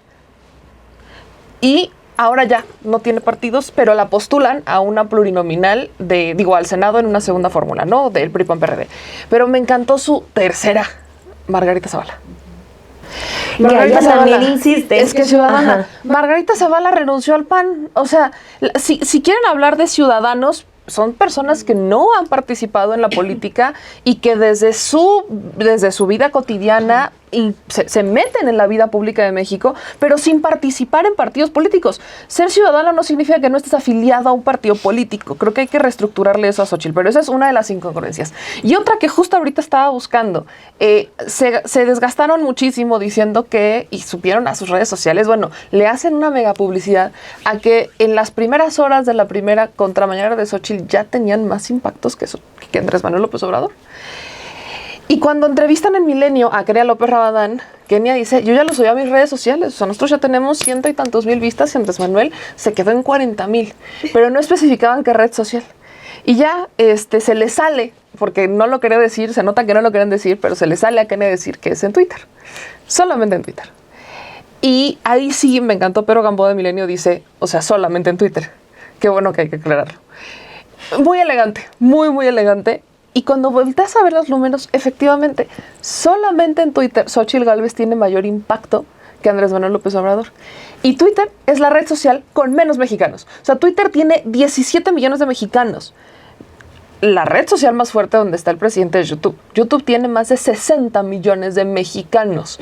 Y ahora ya no tiene partidos, pero la postulan a una plurinominal al Senado en una segunda fórmula, ¿no? Del PRI, PAN, PRD. Pero me encantó su tercera, Margarita Zavala. Margarita Zavala también insiste. Es que ciudadana. Ajá. Margarita Zavala renunció al PAN. O sea, si quieren hablar de ciudadanos, son personas que no han participado en la política y que desde su vida cotidiana y se meten en la vida pública de México, pero sin participar en partidos políticos. Ser ciudadano no significa que no estés afiliado a un partido político. Creo que hay que reestructurarle eso a Xóchitl, pero esa es una de las incongruencias. Y otra que justo ahorita estaba buscando, se desgastaron muchísimo diciendo que, y supieron a sus redes sociales, bueno, le hacen una mega publicidad a que en las primeras horas de la primera contramañana de Xóchitl ya tenían más impactos que Andrés Manuel López Obrador. Y cuando entrevistan en Milenio a Kenia López Rabadán, Kenia dice, yo ya lo subí a mis redes sociales, o sea, nosotros ya tenemos 100 y tantos mil vistas y Andrés Manuel se quedó en 40,000, pero no especificaban qué red social. Y ya se le sale, porque no lo quería decir, se nota que no lo querían decir, pero se le sale a Kenia decir que es en Twitter, solamente en Twitter. Y ahí sí me encantó, pero Gamboa de Milenio dice, o sea, solamente en Twitter. Qué bueno que hay que aclararlo. Muy elegante, muy, muy elegante. Y cuando volteas a ver los números, efectivamente, solamente en Twitter Xóchitl Gálvez tiene mayor impacto que Andrés Manuel López Obrador. Y Twitter es la red social con menos mexicanos. O sea, Twitter tiene 17 millones de mexicanos. La red social más fuerte donde está el presidente es YouTube. YouTube tiene más de 60 millones de mexicanos.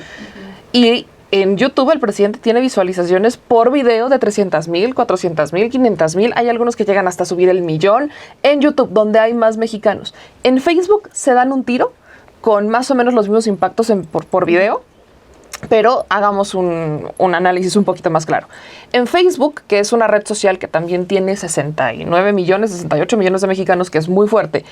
Y en YouTube el presidente tiene visualizaciones por video de 300,000, 400,000, 500,000. Hay algunos que llegan hasta subir el 1,000,000 en YouTube, donde hay más mexicanos. En Facebook se dan un tiro con más o menos los mismos impactos por video. Pero hagamos un análisis un poquito más claro. En Facebook, que es una red social que también tiene 69 millones, 68 millones de mexicanos, que es muy fuerte,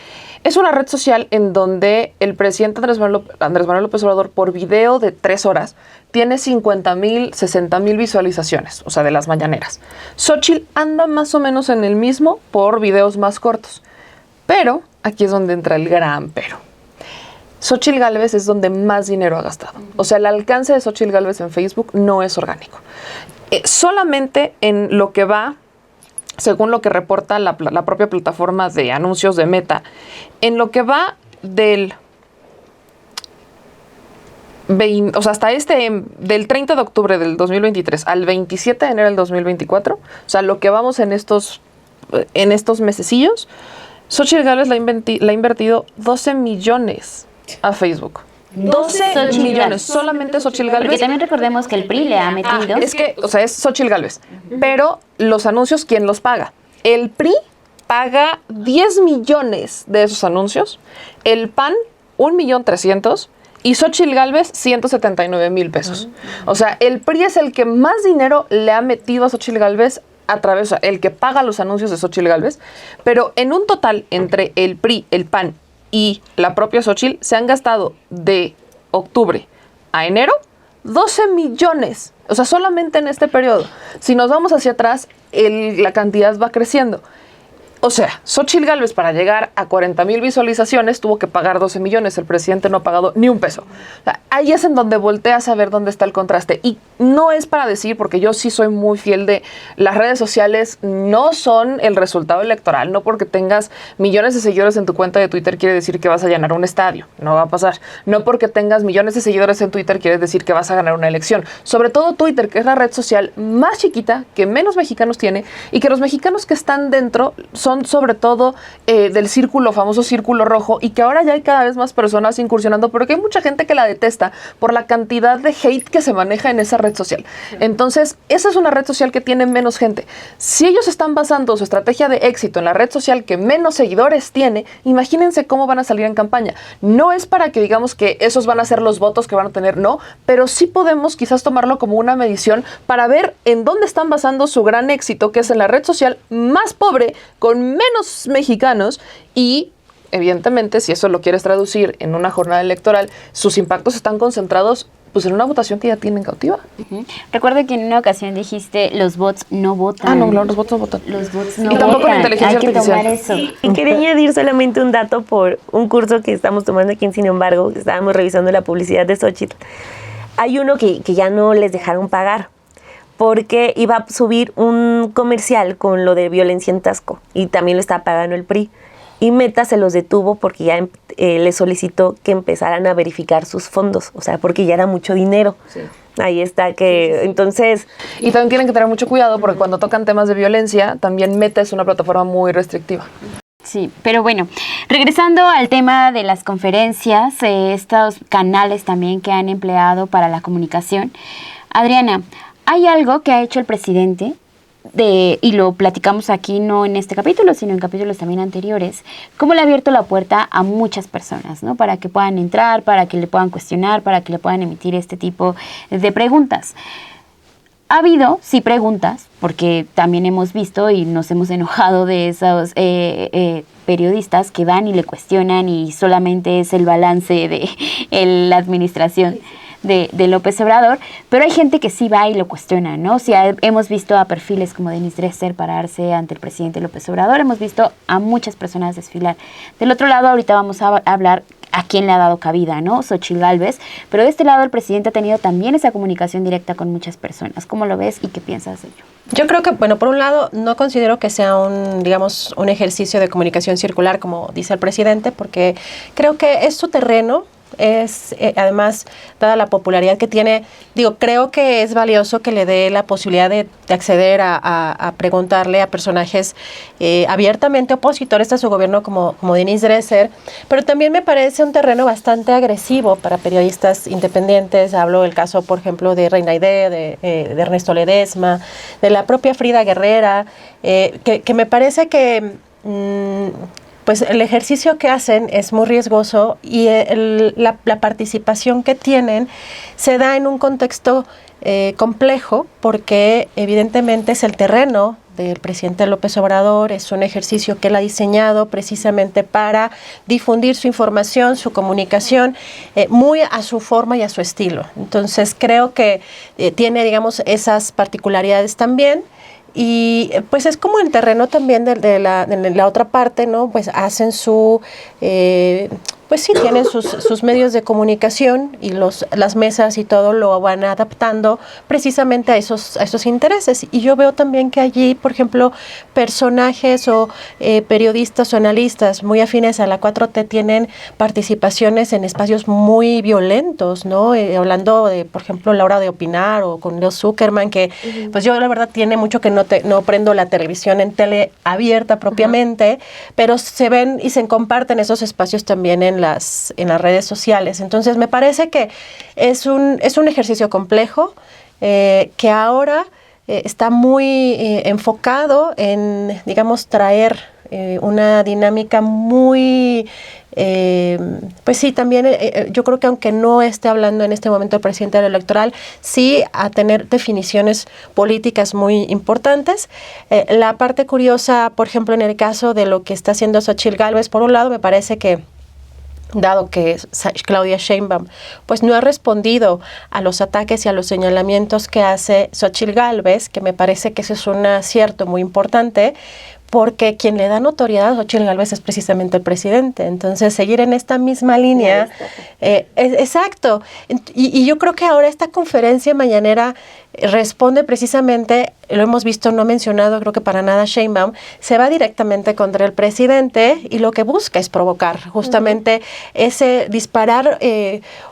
es una red social en donde el presidente Andrés Manuel López Obrador, por video de 3 horas, tiene 50,000, 60,000 visualizaciones, o sea, de las mañaneras. Xóchitl anda más o menos en el mismo por videos más cortos. Pero, aquí es donde entra el gran pero. Xóchitl Gálvez es donde más dinero ha gastado. O sea, el alcance de Xóchitl Gálvez en Facebook no es orgánico. Solamente en lo que va, según lo que reporta la propia plataforma de anuncios de Meta, en lo que va del 20, o sea, hasta del 30 de octubre del 2023 al 27 de enero del 2024, o sea, lo que vamos en estos mesecillos, Xóchitl Gálvez le ha invertido 12 millones a Facebook. 12 millones, solamente Xóchitl Gálvez. Porque también recordemos que el PRI le ha metido. Es que, o sea, es Xóchitl Gálvez. Pero los anuncios, ¿quién los paga? El PRI paga 10 millones de esos anuncios. El PAN, 1,300,000. Y Xóchitl Gálvez, 179,000 pesos. O sea, el PRI es el que más dinero le ha metido a Xóchitl Gálvez a través, o sea, el que paga los anuncios de Xóchitl Gálvez. Pero en un total, entre el PRI, el PAN y la propia Xóchitl, se han gastado de octubre a enero 12 millones. O sea, solamente en este periodo. Si nos vamos hacia atrás, la cantidad va creciendo. O sea, Xóchitl Gálvez, para llegar a 40,000 visualizaciones, tuvo que pagar 12 millones. El presidente no ha pagado ni un peso. O sea, ahí es en donde volteas a ver dónde está el contraste. Y no es para decir, porque yo sí soy muy fiel de las redes sociales, no son el resultado electoral. No porque tengas millones de seguidores en tu cuenta de Twitter quiere decir que vas a llenar un estadio. No va a pasar. No porque tengas millones de seguidores en Twitter quiere decir que vas a ganar una elección. Sobre todo Twitter, que es la red social más chiquita, que menos mexicanos tiene, y que los mexicanos que están dentro son sobre todo del famoso círculo rojo, y que ahora ya hay cada vez más personas incursionando, pero que hay mucha gente que la detesta por la cantidad de hate que se maneja en esa red social. Entonces, esa es una red social que tiene menos gente. Si ellos están basando su estrategia de éxito en la red social que menos seguidores tiene, imagínense cómo van a salir en campaña. No es para que digamos que esos van a ser los votos que van a tener, no, pero sí podemos quizás tomarlo como una medición para ver en dónde están basando su gran éxito, que es en la red social más pobre, con menos mexicanos. Y evidentemente, si eso lo quieres traducir en una jornada electoral, sus impactos están concentrados pues en una votación que ya tienen cautiva. Recuerdo que en una ocasión dijiste, los bots no votan. Ah, no, los bots no votan. Los bots no Y votan. tampoco la inteligencia Hay que artificial. tomar eso. Y quería añadir solamente un dato por un curso que estamos tomando aquí en Sin embargo, que estábamos revisando la publicidad de Xóchitl. Hay uno que ya no les dejaron pagar, porque iba a subir un comercial con lo de violencia en Tasco, y también lo estaba pagando el PRI. Y Meta se los detuvo porque ya le solicitó que empezaran a verificar sus fondos, o sea, porque ya era mucho dinero. Sí. Ahí está que, entonces... Y también tienen que tener mucho cuidado porque cuando tocan temas de violencia, también Meta es una plataforma muy restrictiva. Sí, pero bueno, regresando al tema de las conferencias, estos canales también que han empleado para la comunicación. Adriana, hay algo que ha hecho el presidente, y lo platicamos aquí no en este capítulo, sino en capítulos también anteriores, cómo le ha abierto la puerta a muchas personas, ¿no? Para que puedan entrar, para que le puedan cuestionar, para que le puedan emitir este tipo de preguntas. Ha habido, sí, preguntas, porque también hemos visto y nos hemos enojado de esos periodistas que van y le cuestionan y solamente es el balance de la administración de López Obrador, pero hay gente que sí va y lo cuestiona, ¿no? O sea, hemos visto a perfiles como Denise Dresser pararse ante el presidente López Obrador, hemos visto a muchas personas desfilar. Del otro lado, ahorita vamos a hablar a quién le ha dado cabida, ¿no? Xochitl Gálvez, pero de este lado el presidente ha tenido también esa comunicación directa con muchas personas. ¿Cómo lo ves y qué piensas de ello? Yo creo que, bueno, por un lado, no considero que sea digamos, un ejercicio de comunicación circular, como dice el presidente, porque creo que es su terreno. Es, además, dada la popularidad que tiene, creo que es valioso que le dé la posibilidad de acceder a preguntarle a personajes abiertamente opositores a su gobierno como Denise Dresser, pero también me parece un terreno bastante agresivo para periodistas independientes. Hablo del caso, por ejemplo, de Reina Aide, de Ernesto Ledesma, de la propia Frida Guerrera, que me parece que pues el ejercicio que hacen es muy riesgoso y la participación que tienen se da en un contexto complejo, porque evidentemente es el terreno del presidente López Obrador, es un ejercicio que él ha diseñado precisamente para difundir su información, su comunicación, muy a su forma y a su estilo. Entonces creo que tiene, digamos, esas particularidades también. Y pues es como el terreno también de la otra parte, ¿no? Pues hacen pues sí, tienen sus medios de comunicación y las mesas y todo lo van adaptando precisamente a esos intereses. Y yo veo también que allí, por ejemplo, personajes o periodistas o analistas muy afines a la 4T tienen participaciones en espacios muy violentos, ¿no? Hablando de, por ejemplo, la hora de opinar o con Leo Zuckerman, que pues yo la verdad tiene mucho que no prendo la televisión en tele abierta propiamente, pero se ven y se comparten esos espacios también en las redes sociales. Entonces me parece que es un ejercicio complejo que ahora está muy enfocado en, digamos, traer una dinámica muy pues sí, también yo creo que aunque no esté hablando en este momento el presidente del electoral, sí a tener definiciones políticas muy importantes. La parte curiosa, por ejemplo, en el caso de lo que está haciendo Xochitl Gálvez, por un lado me parece que dado que Claudia Sheinbaum pues no ha respondido a los ataques y a los señalamientos que hace Xochitl Gálvez, que me parece que ese es un acierto muy importante, porque quien le da notoriedad a Xochitl Gálvez es precisamente el presidente. Entonces, seguir en esta misma línea, exacto. Y yo creo que ahora esta conferencia mañanera responde precisamente, lo hemos visto, no mencionado, creo que para nada Sheinbaum, se va directamente contra el presidente y lo que busca es provocar justamente ese disparar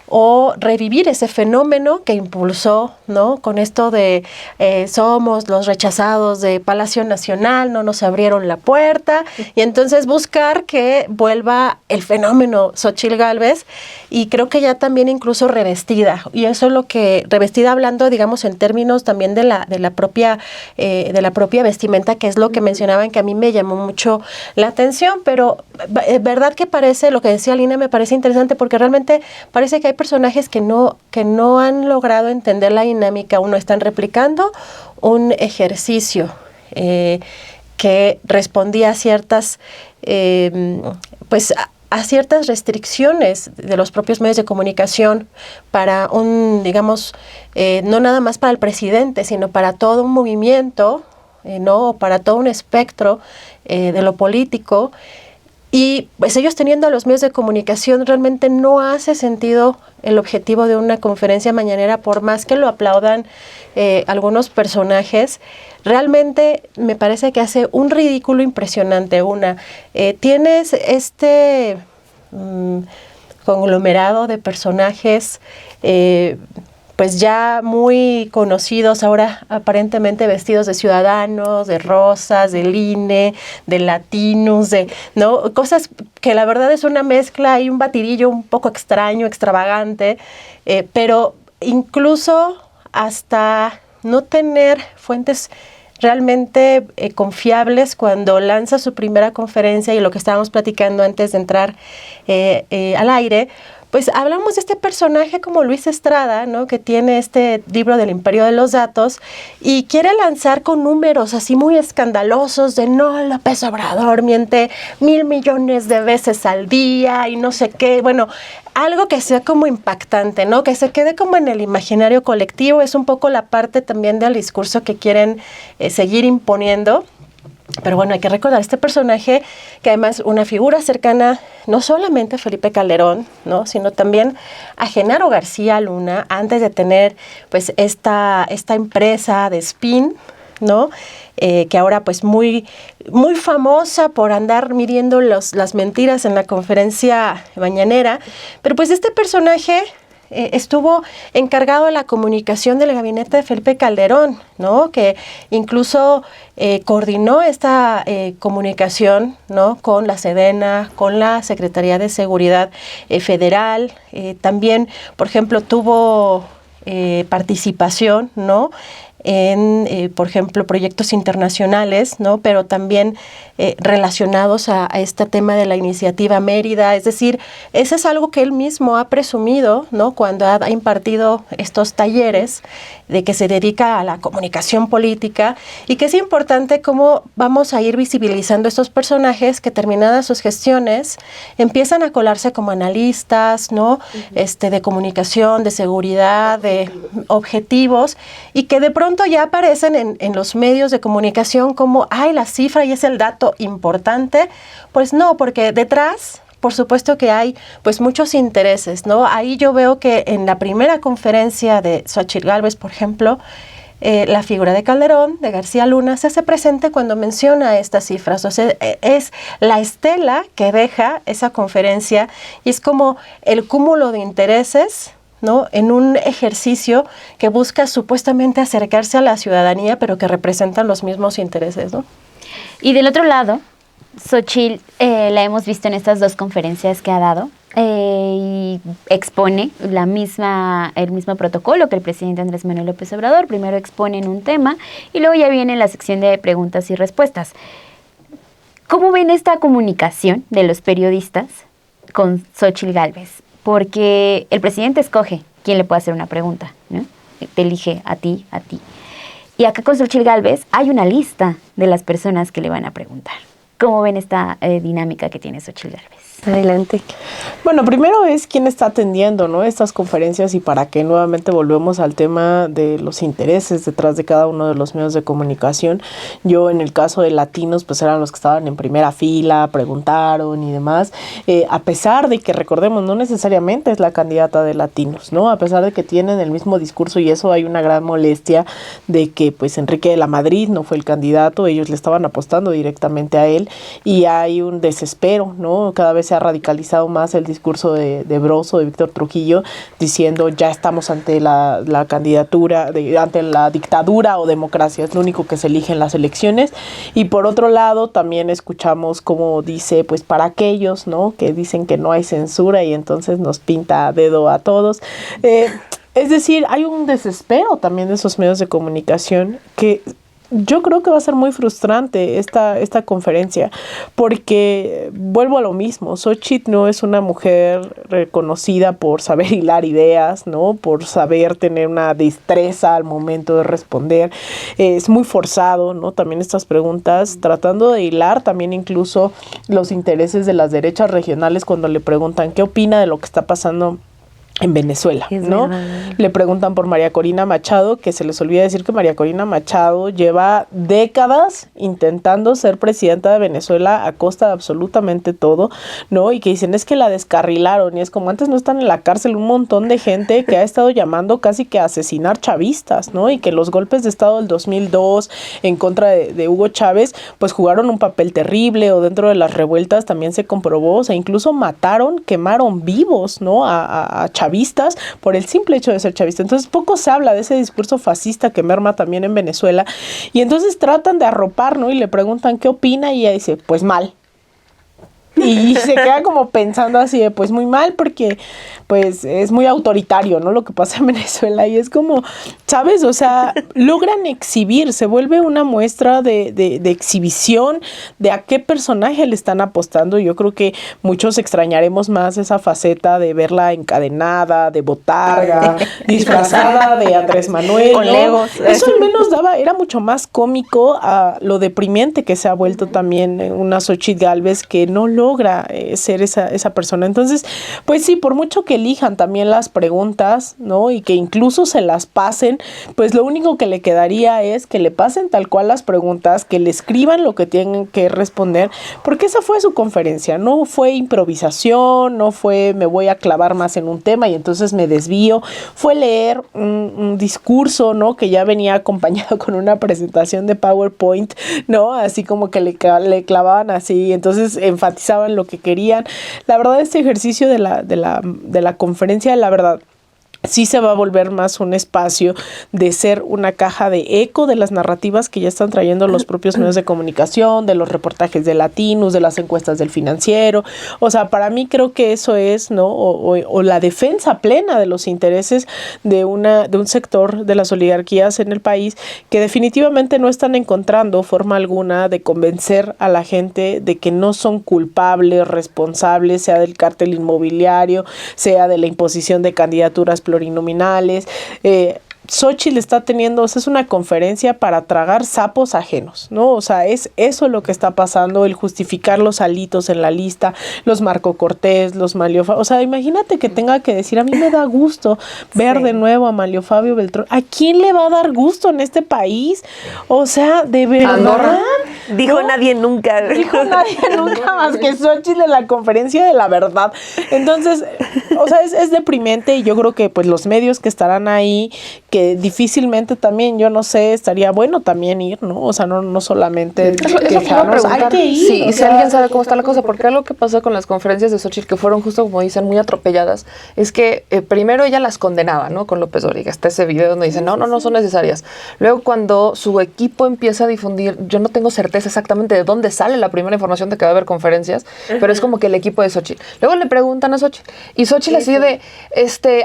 o revivir ese fenómeno que impulsó, ¿no? Con esto de somos los rechazados de Palacio Nacional, no nos abrieron la puerta, y entonces buscar que vuelva el fenómeno Xochitl Gálvez, y creo que ya también incluso revestida, y eso es lo que, revestida hablando, digamos, en términos también de la propia vestimenta, que es lo que mencionaban, que a mí me llamó mucho la atención, pero verdad que parece, lo que decía Lina, me parece interesante, porque realmente parece que hay personajes que no han logrado entender la dinámica. Uno, están replicando un ejercicio que respondía a ciertas pues a ciertas restricciones de los propios medios de comunicación para digamos, no nada más para el presidente, sino para todo un movimiento, no, para todo un espectro de lo político. Y pues ellos teniendo a los medios de comunicación, realmente no hace sentido el objetivo de una conferencia mañanera, por más que lo aplaudan algunos personajes. Realmente me parece que hace un ridículo impresionante. Tienes este conglomerado de personajes pues ya muy conocidos, ahora aparentemente vestidos de ciudadanos, de rosas, del INE, de latinos, ¿no? Cosas que la verdad es una mezcla y un batidillo un poco extraño, extravagante, pero incluso hasta no tener fuentes realmente confiables cuando lanza su primera conferencia, y lo que estábamos platicando antes de entrar al aire, pues hablamos de este personaje como Luis Estrada, ¿no? Que tiene este libro del Imperio de los Datos y quiere lanzar con números así muy escandalosos de no, López Obrador miente 1,000 millones de veces al día y no sé qué. Bueno, algo que sea como impactante, ¿no? Que se quede como en el imaginario colectivo. Es un poco la parte también del discurso que quieren seguir imponiendo. Pero bueno, hay que recordar este personaje que además una figura cercana no solamente a Felipe Calderón, ¿no? Sino también a Genaro García Luna, antes de tener pues esta empresa de spin, ¿no? Que ahora pues muy famosa por andar midiendo las mentiras en la conferencia mañanera. Pero pues este personaje estuvo encargado de la comunicación del gabinete de Felipe Calderón, ¿no? Que incluso coordinó esta comunicación, ¿no? Con la Sedena, con la Secretaría de Seguridad Federal. También, por ejemplo, tuvo participación, ¿no? En, por ejemplo, proyectos internacionales, ¿no? Pero también relacionados a este tema de la iniciativa Mérida. Es decir, eso es algo que él mismo ha presumido, ¿no? Cuando ha impartido estos talleres de que se dedica a la comunicación política, y que es importante cómo vamos a ir visibilizando estos personajes que, terminadas sus gestiones, empiezan a colarse como analistas, ¿no? De comunicación, de seguridad, de objetivos, y que de pronto ya aparecen en los medios de comunicación como, ay, la cifra y es el dato importante. Pues no, porque detrás, por supuesto que hay pues muchos intereses, ¿no? Ahí yo veo que en la primera conferencia de Xóchitl Gálvez, por ejemplo, la figura de Calderón, de García Luna, se hace presente cuando menciona estas cifras. O sea, es la estela que deja esa conferencia, y es como el cúmulo de intereses, ¿no? En un ejercicio que busca supuestamente acercarse a la ciudadanía, pero que representan los mismos intereses, ¿no? Y del otro lado, Xóchitl la hemos visto en estas dos conferencias que ha dado, y expone el mismo protocolo que el presidente Andrés Manuel López Obrador. Primero expone en un tema y luego ya viene la sección de preguntas y respuestas. ¿Cómo ven esta comunicación de los periodistas con Xóchitl Gálvez? Porque el presidente escoge quién le puede hacer una pregunta, ¿no? Te elige a ti, a ti. Y acá con Xóchitl Gálvez hay una lista de las personas que le van a preguntar. ¿Cómo ven esta dinámica que tiene Xóchitl Gálvez? Adelante. Bueno, primero es quién está atendiendo, ¿no? Estas conferencias, y para qué nuevamente volvemos al tema de los intereses detrás de cada uno de los medios de comunicación. Yo, en el caso de Latinos, pues eran los que estaban en primera fila, preguntaron y demás, a pesar de que, recordemos, no necesariamente es la candidata de Latinos, ¿no? A pesar de que tienen el mismo discurso, y eso hay una gran molestia de que pues Enrique de la Madrid no fue el candidato, ellos le estaban apostando directamente a él, y hay un desespero, ¿no? Cada vez se ha radicalizado más el discurso de Broso, de Víctor Trujillo, diciendo ya estamos ante la candidatura, ante la dictadura o democracia, es lo único que se elige en las elecciones. Y por otro lado también escuchamos como dice, pues para aquellos, ¿no? Que dicen que no hay censura, y entonces nos pinta a dedo a todos. Es decir, hay un desespero también de esos medios de comunicación que yo creo que va a ser muy frustrante esta conferencia, porque vuelvo a lo mismo. Xóchitl no es una mujer reconocida por saber hilar ideas, ¿no? Por saber tener una destreza al momento de responder. Es muy forzado, ¿no? También estas preguntas, tratando de hilar también incluso los intereses de las derechas regionales cuando le preguntan qué opina de lo que está pasando en Venezuela, ¿no? Le preguntan por María Corina Machado, que se les olvida decir que María Corina Machado lleva décadas intentando ser presidenta de Venezuela a costa de absolutamente todo, ¿no? Y que dicen, es que la descarrilaron, y es como, antes no están en la cárcel un montón de gente que ha estado llamando casi que a asesinar chavistas, ¿no? Y que los golpes de Estado del 2002 en contra de Hugo Chávez, pues jugaron un papel terrible, o dentro de las revueltas también se comprobó, o sea, incluso quemaron vivos, ¿no? A chavistas por el simple hecho de ser chavista. Entonces poco se habla de ese discurso fascista que merma también en Venezuela, y entonces tratan de arropar, ¿no? Y le preguntan qué opina, y ella dice, pues mal. Y se queda como pensando así de, pues muy mal, porque pues es muy autoritario, ¿no? Lo que pasa en Venezuela, y es como, ¿sabes? O sea, logran exhibir, se vuelve una muestra de exhibición de a qué personaje le están apostando. Yo creo que muchos extrañaremos más esa faceta de verla encadenada, de botarga, disfrazada de Andrés Manuel, con ¿no? legos. Eso al menos era mucho más cómico a lo deprimente que se ha vuelto también una Xóchitl Gálvez, que no logra logra ser esa persona. Entonces, pues sí, por mucho que elijan también las preguntas, ¿no? Y que incluso se las pasen, pues lo único que le quedaría es que le pasen tal cual las preguntas, que le escriban lo que tienen que responder, porque esa fue su conferencia, no fue improvisación, no fue me voy a clavar más en un tema y entonces me desvío, fue leer un discurso, ¿no? Que ya venía acompañado con una presentación de PowerPoint, ¿no? Así como que le clavaban así, entonces enfatizaban lo que querían. La verdad, este ejercicio de la conferencia, la verdad, sí se va a volver más un espacio de ser una caja de eco de las narrativas que ya están trayendo los propios medios de comunicación, de los reportajes de Latinos, de las encuestas del Financiero. O sea, para mí creo que eso es, ¿no? O la defensa plena de los intereses de un sector de las oligarquías en el país que definitivamente no están encontrando forma alguna de convencer a la gente de que no son culpables, responsables, sea del cártel inmobiliario, sea de la imposición de candidaturas plurinominales. Xóchitl está teniendo, o sea, es una conferencia para tragar sapos ajenos, ¿no? O sea, es eso lo que está pasando, el justificar los alitos en la lista, los Marco Cortés, los Manlio Fabio. O sea, imagínate que tenga que decir, a mí me da gusto ver de nuevo a Manlio Fabio Beltrán. ¿A quién le va a dar gusto en este país? O sea, de verdad. Dijo nadie nunca. Dijo nadie nunca más que Xóchitl en la conferencia de la verdad. Entonces, o sea, es deprimente y yo creo que pues los medios que estarán ahí, que difícilmente también, yo no sé, estaría bueno también ir, ¿no? O sea, no solamente quejarnos, hay que ir. Sí, y si alguien sabe cómo está la cosa, porque algo que pasó con las conferencias de Xóchitl, que fueron justo como dicen, muy atropelladas, es que primero ella las condenaba, ¿no? Con López Dóriga, está ese video donde dice, no son necesarias. Luego cuando su equipo empieza a difundir, yo no tengo certeza exactamente de dónde sale la primera información de que va a haber conferencias, pero es como que el equipo de Xóchitl. Luego le preguntan a Xóchitl, y Xóchitl así de,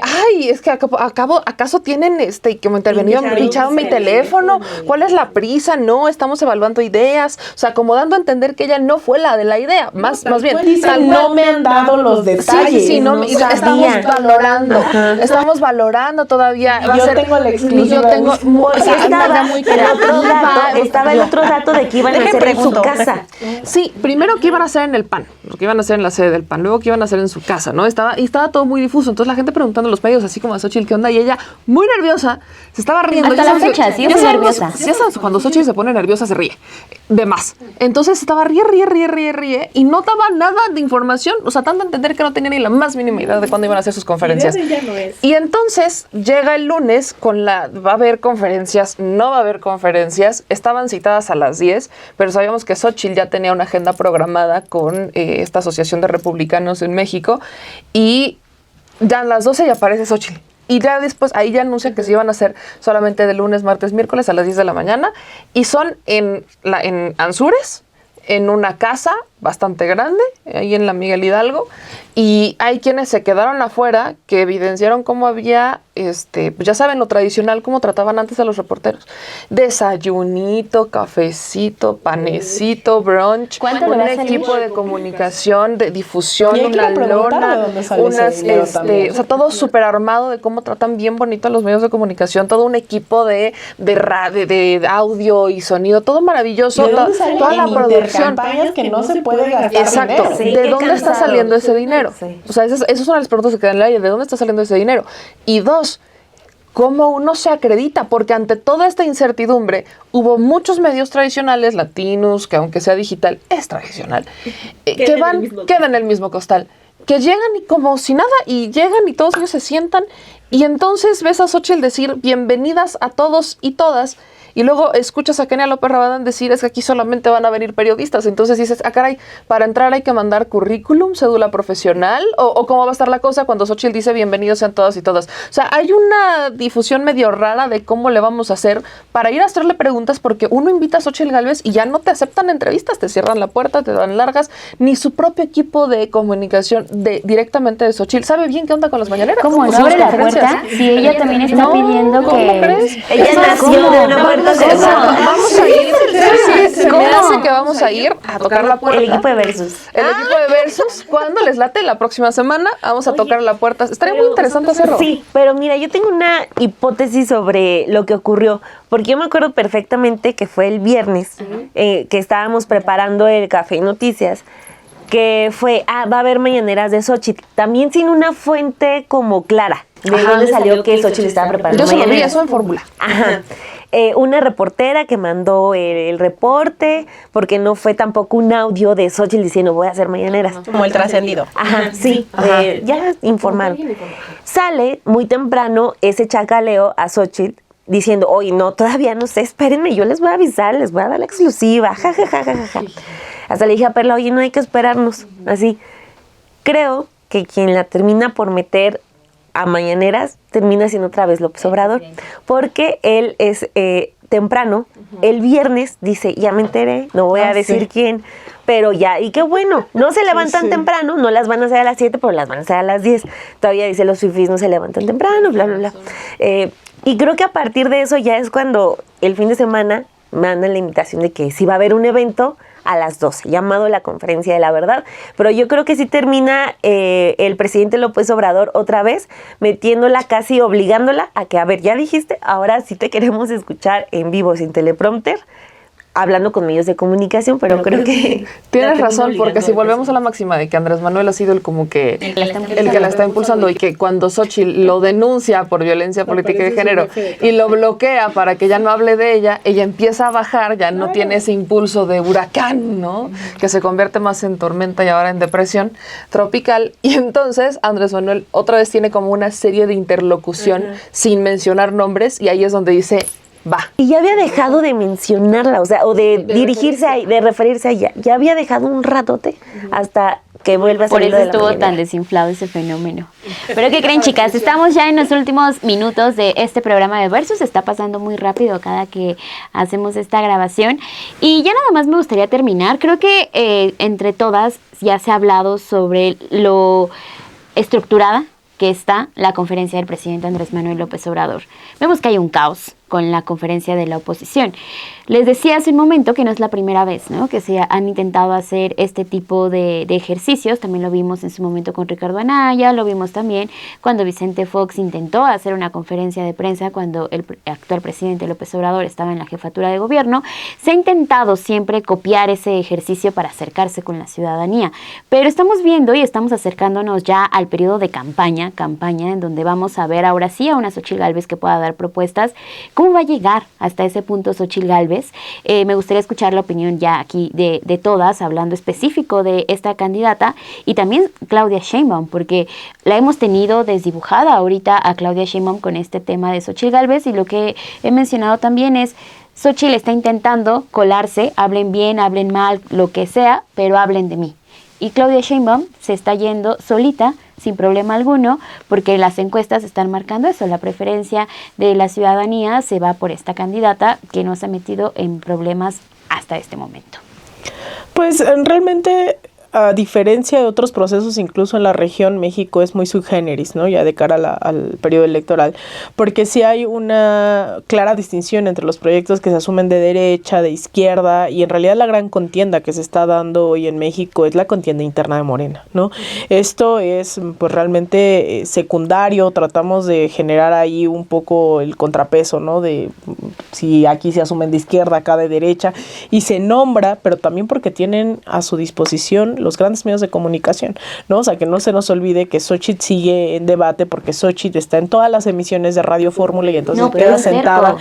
ay, es que ¿acaso tienen y que me intervenieron, pincharon mi teléfono? ¿Cuál es la prisa? No, estamos evaluando ideas. O sea, como dando a entender que ella no fue la de la idea. Más bien. Dicen, no me han dado los detalles. Sí, no estamos valorando. Estamos valorando todavía. Tengo la exclusiva. Yo tengo estaba el otro dato de que iban a hacer en su casa. Sí, primero que iban a hacer en el PAN, lo que iban a hacer en la sede del PAN, luego que iban a hacer en su casa, ¿no? Estaba todo muy difuso. Entonces la gente preguntando en los medios, así como a Xóchitl, ¿qué onda? Y ella, muy nerviosa, se estaba riendo. Hasta la fecha, sí, es nerviosa. Ya sabes, cuando Xóchitl se pone nerviosa, se ríe. De más. Entonces estaba ríe, y no daba nada de información, o sea, tanto entender que no tenía ni la más mínima idea de cuándo iban a hacer sus conferencias. Y entonces llega el lunes va a haber conferencias, no va a haber conferencias, estaban citadas a las 10, pero sabíamos que Xóchitl ya tenía una agenda programada con esta Asociación de Republicanos en México, y ya a las 12 ya aparece Xóchitl. Y ya después, ahí ya anuncian que se iban a hacer solamente de lunes, martes, miércoles a las 10 de la mañana. Y son en Anzures, en una casa bastante grande, ahí en la Miguel Hidalgo. Y hay quienes se quedaron afuera, que evidenciaron cómo había, pues ya saben, lo tradicional, cómo trataban antes a los reporteros. Desayunito, cafecito, panecito, brunch, un equipo de comunicación, de difusión, una lona, o sea, todo súper armado de cómo tratan bien bonito a los medios de comunicación, todo un equipo de audio y sonido, todo maravilloso, toda la producción. Que no se puede gastar. Exacto. Dinero. ¿De dónde está saliendo ese dinero? Sí. O sea, esas son las preguntas que quedan en el aire. ¿De dónde está saliendo ese dinero? Y dos, ¿cómo uno se acredita? Porque ante toda esta incertidumbre, hubo muchos medios tradicionales, Latinos, que aunque sea digital, es tradicional, quedan en el mismo costal, que llegan y como si nada, y llegan y todos ellos se sientan, y entonces ves a Xóchitl decir, bienvenidas a todos y todas, y luego escuchas a Kenia López Rabadán decir, es que aquí solamente van a venir periodistas. Entonces dices, caray, para entrar hay que mandar currículum, cédula profesional, o cómo va a estar la cosa cuando Xóchitl dice, bienvenidos sean todas y todas. O sea, hay una difusión medio rara de cómo le vamos a hacer para ir a hacerle preguntas, porque uno invita a Xóchitl Gálvez y ya no te aceptan entrevistas, te cierran la puerta, te dan largas, ni su propio equipo de comunicación directamente de Xóchitl sabe bien qué onda con las mañaneras. ¿Cómo no abre la puerta? Si ella también está pidiendo que... ¿Cómo crees? Ella nació de una puerta. Vamos a ir. Se me hace que vamos a ir a tocar la puerta. El equipo de Versus. El equipo de Versus, ¿cuándo les late? La próxima semana vamos a tocar la puerta. Estaría muy interesante hacerlo. Sí, pero mira, yo tengo una hipótesis sobre lo que ocurrió, porque yo me acuerdo perfectamente que fue el viernes que estábamos preparando el Café y Noticias, que fue, va a haber mañaneras de Xochitl, también sin una fuente como clara de dónde salió que Xochitl estaba preparando Yo solo vi mañaneras. eso en fórmula. Ajá. Una reportera que mandó el reporte, porque no fue tampoco un audio de Xochitl diciendo voy a hacer mañaneras. Como el trascendido. Ajá, sí, ya informal. Sale muy temprano ese chacaleo a Xochitl diciendo, oye, no, todavía no sé, espérenme, yo les voy a avisar, les voy a dar la exclusiva, ja, ja, ja, ja, ja, ja. Hasta le dije a Perla, oye, no hay que esperarnos, así. Creo que quien la termina por meter a mañaneras termina siendo otra vez López Obrador, porque él es temprano, el viernes dice, ya me enteré, no voy a decir quién, pero ya, y qué bueno, no se levantan temprano, no las van a hacer a las 7, pero las van a hacer a las 10, todavía dice los fifís no se levantan temprano, bla, bla, bla. Y creo que a partir de eso ya es cuando el fin de semana mandan la invitación de que sí va a haber un evento a las 12, llamado la Conferencia de la Verdad, pero yo creo que sí termina el presidente López Obrador otra vez metiéndola, casi obligándola a que, a ver, ya dijiste, ahora sí te queremos escuchar en vivo sin teleprompter, hablando con medios de comunicación, pero creo que... Tienes razón, porque si volvemos a la máxima de que Andrés Manuel ha sido el que la está impulsando y que cuando Xochitl lo denuncia por violencia política y de género y lo bloquea para que ya no hable de ella empieza a bajar, ya no tiene ese impulso de huracán, ¿no? Que se convierte más en tormenta y ahora en depresión tropical. Y entonces Andrés Manuel otra vez tiene como una serie de interlocución sin mencionar nombres y ahí es donde dice... va. Y ya había dejado de mencionarla, o sea, o de dirigirse a, de referirse a ella. Ya había dejado un ratote hasta que vuelva a Por salir eso de la estuvo mañanera. tan desinflado ese fenómeno. Pero ¿qué creen, chicas? Estamos ya en los últimos minutos de este programa de Versus. Está pasando muy rápido cada que hacemos esta grabación. Y ya nada más me gustaría terminar. Creo que entre todas ya se ha hablado sobre lo estructurada que está la conferencia del presidente Andrés Manuel López Obrador. Vemos que hay un caos con la conferencia de la oposición. Les decía hace un momento que no es la primera vez, ¿no?, que se han intentado hacer este tipo de ejercicios. También lo vimos en su momento con Ricardo Anaya, lo vimos también cuando Vicente Fox intentó hacer una conferencia de prensa cuando el actual presidente López Obrador estaba en la jefatura de gobierno. Se ha intentado siempre copiar ese ejercicio para acercarse con la ciudadanía, pero estamos viendo y estamos acercándonos ya al periodo de campaña en donde vamos a ver ahora sí a una Xochitl Gálvez que pueda dar propuestas. ¿Cómo va a llegar hasta ese punto Xochitl Gálvez? Me gustaría escuchar la opinión ya aquí de todas, hablando específico de esta candidata, y también Claudia Sheinbaum, porque la hemos tenido desdibujada ahorita a Claudia Sheinbaum con este tema de Xochitl Gálvez, y lo que he mencionado también es Xochitl está intentando colarse, hablen bien, hablen mal, lo que sea, pero hablen de mí. Y Claudia Sheinbaum se está yendo solita, sin problema alguno, porque las encuestas están marcando eso. La preferencia de la ciudadanía se va por esta candidata que no se ha metido en problemas hasta este momento. Pues realmente, a diferencia de otros procesos, incluso en la región, México es muy sui generis, ¿no? Ya de cara al periodo electoral, porque sí hay una clara distinción entre los proyectos que se asumen de derecha, de izquierda, y en realidad la gran contienda que se está dando hoy en México es la contienda interna de Morena, ¿no? Esto es pues realmente secundario. Tratamos de generar ahí un poco el contrapeso, ¿no? De si aquí se asumen de izquierda, acá de derecha, y se nombra, pero también porque tienen a su disposición los grandes medios de comunicación, ¿no? O sea, que no se nos olvide que Xochitl sigue en debate, porque Xochitl está en todas las emisiones de Radio Fórmula y entonces queda sentada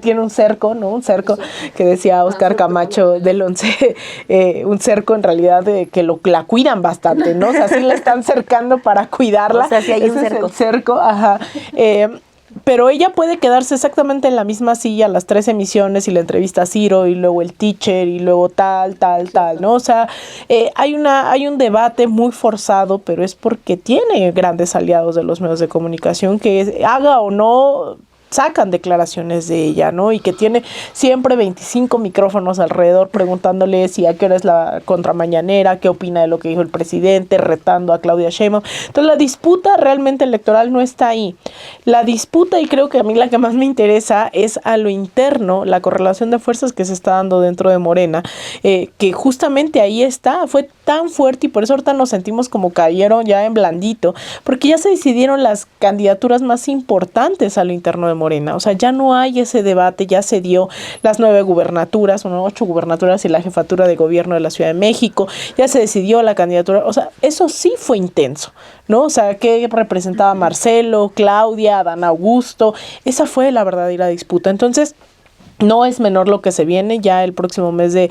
tiene un cerco, ¿no? Un cerco que decía Óscar Camacho del 11, un cerco en realidad que la cuidan bastante, ¿no? O sea, sí la están cercando para cuidarla. O sea, sí hay un cerco. Es el cerco, ajá. Pero ella puede quedarse exactamente en la misma silla las 3 emisiones y la entrevista a Ciro y luego el teacher y luego tal, ¿no? O sea, hay un debate muy forzado, pero es porque tiene grandes aliados de los medios de comunicación que haga o no sacan declaraciones de ella, ¿no? Y que tiene siempre 25 micrófonos alrededor preguntándole si a qué hora es la contramañanera, qué opina de lo que dijo el presidente, retando a Claudia Sheinbaum. Entonces la disputa realmente electoral no está ahí. La disputa, y creo que a mí la que más me interesa, es a lo interno, la correlación de fuerzas que se está dando dentro de Morena, que justamente ahí está, fue tan fuerte y por eso ahorita nos sentimos como cayeron ya en blandito, porque ya se decidieron las candidaturas más importantes a lo interno de Morena. Morena. O sea, ya no hay ese debate, ya se dio las 9 gubernaturas, 8 gubernaturas y la jefatura de gobierno de la Ciudad de México, ya se decidió la candidatura, o sea, eso sí fue intenso, ¿no? O sea, ¿qué representaba Marcelo, Claudia, Adán Augusto? Esa fue la verdadera disputa. Entonces, no es menor lo que se viene, ya el próximo mes de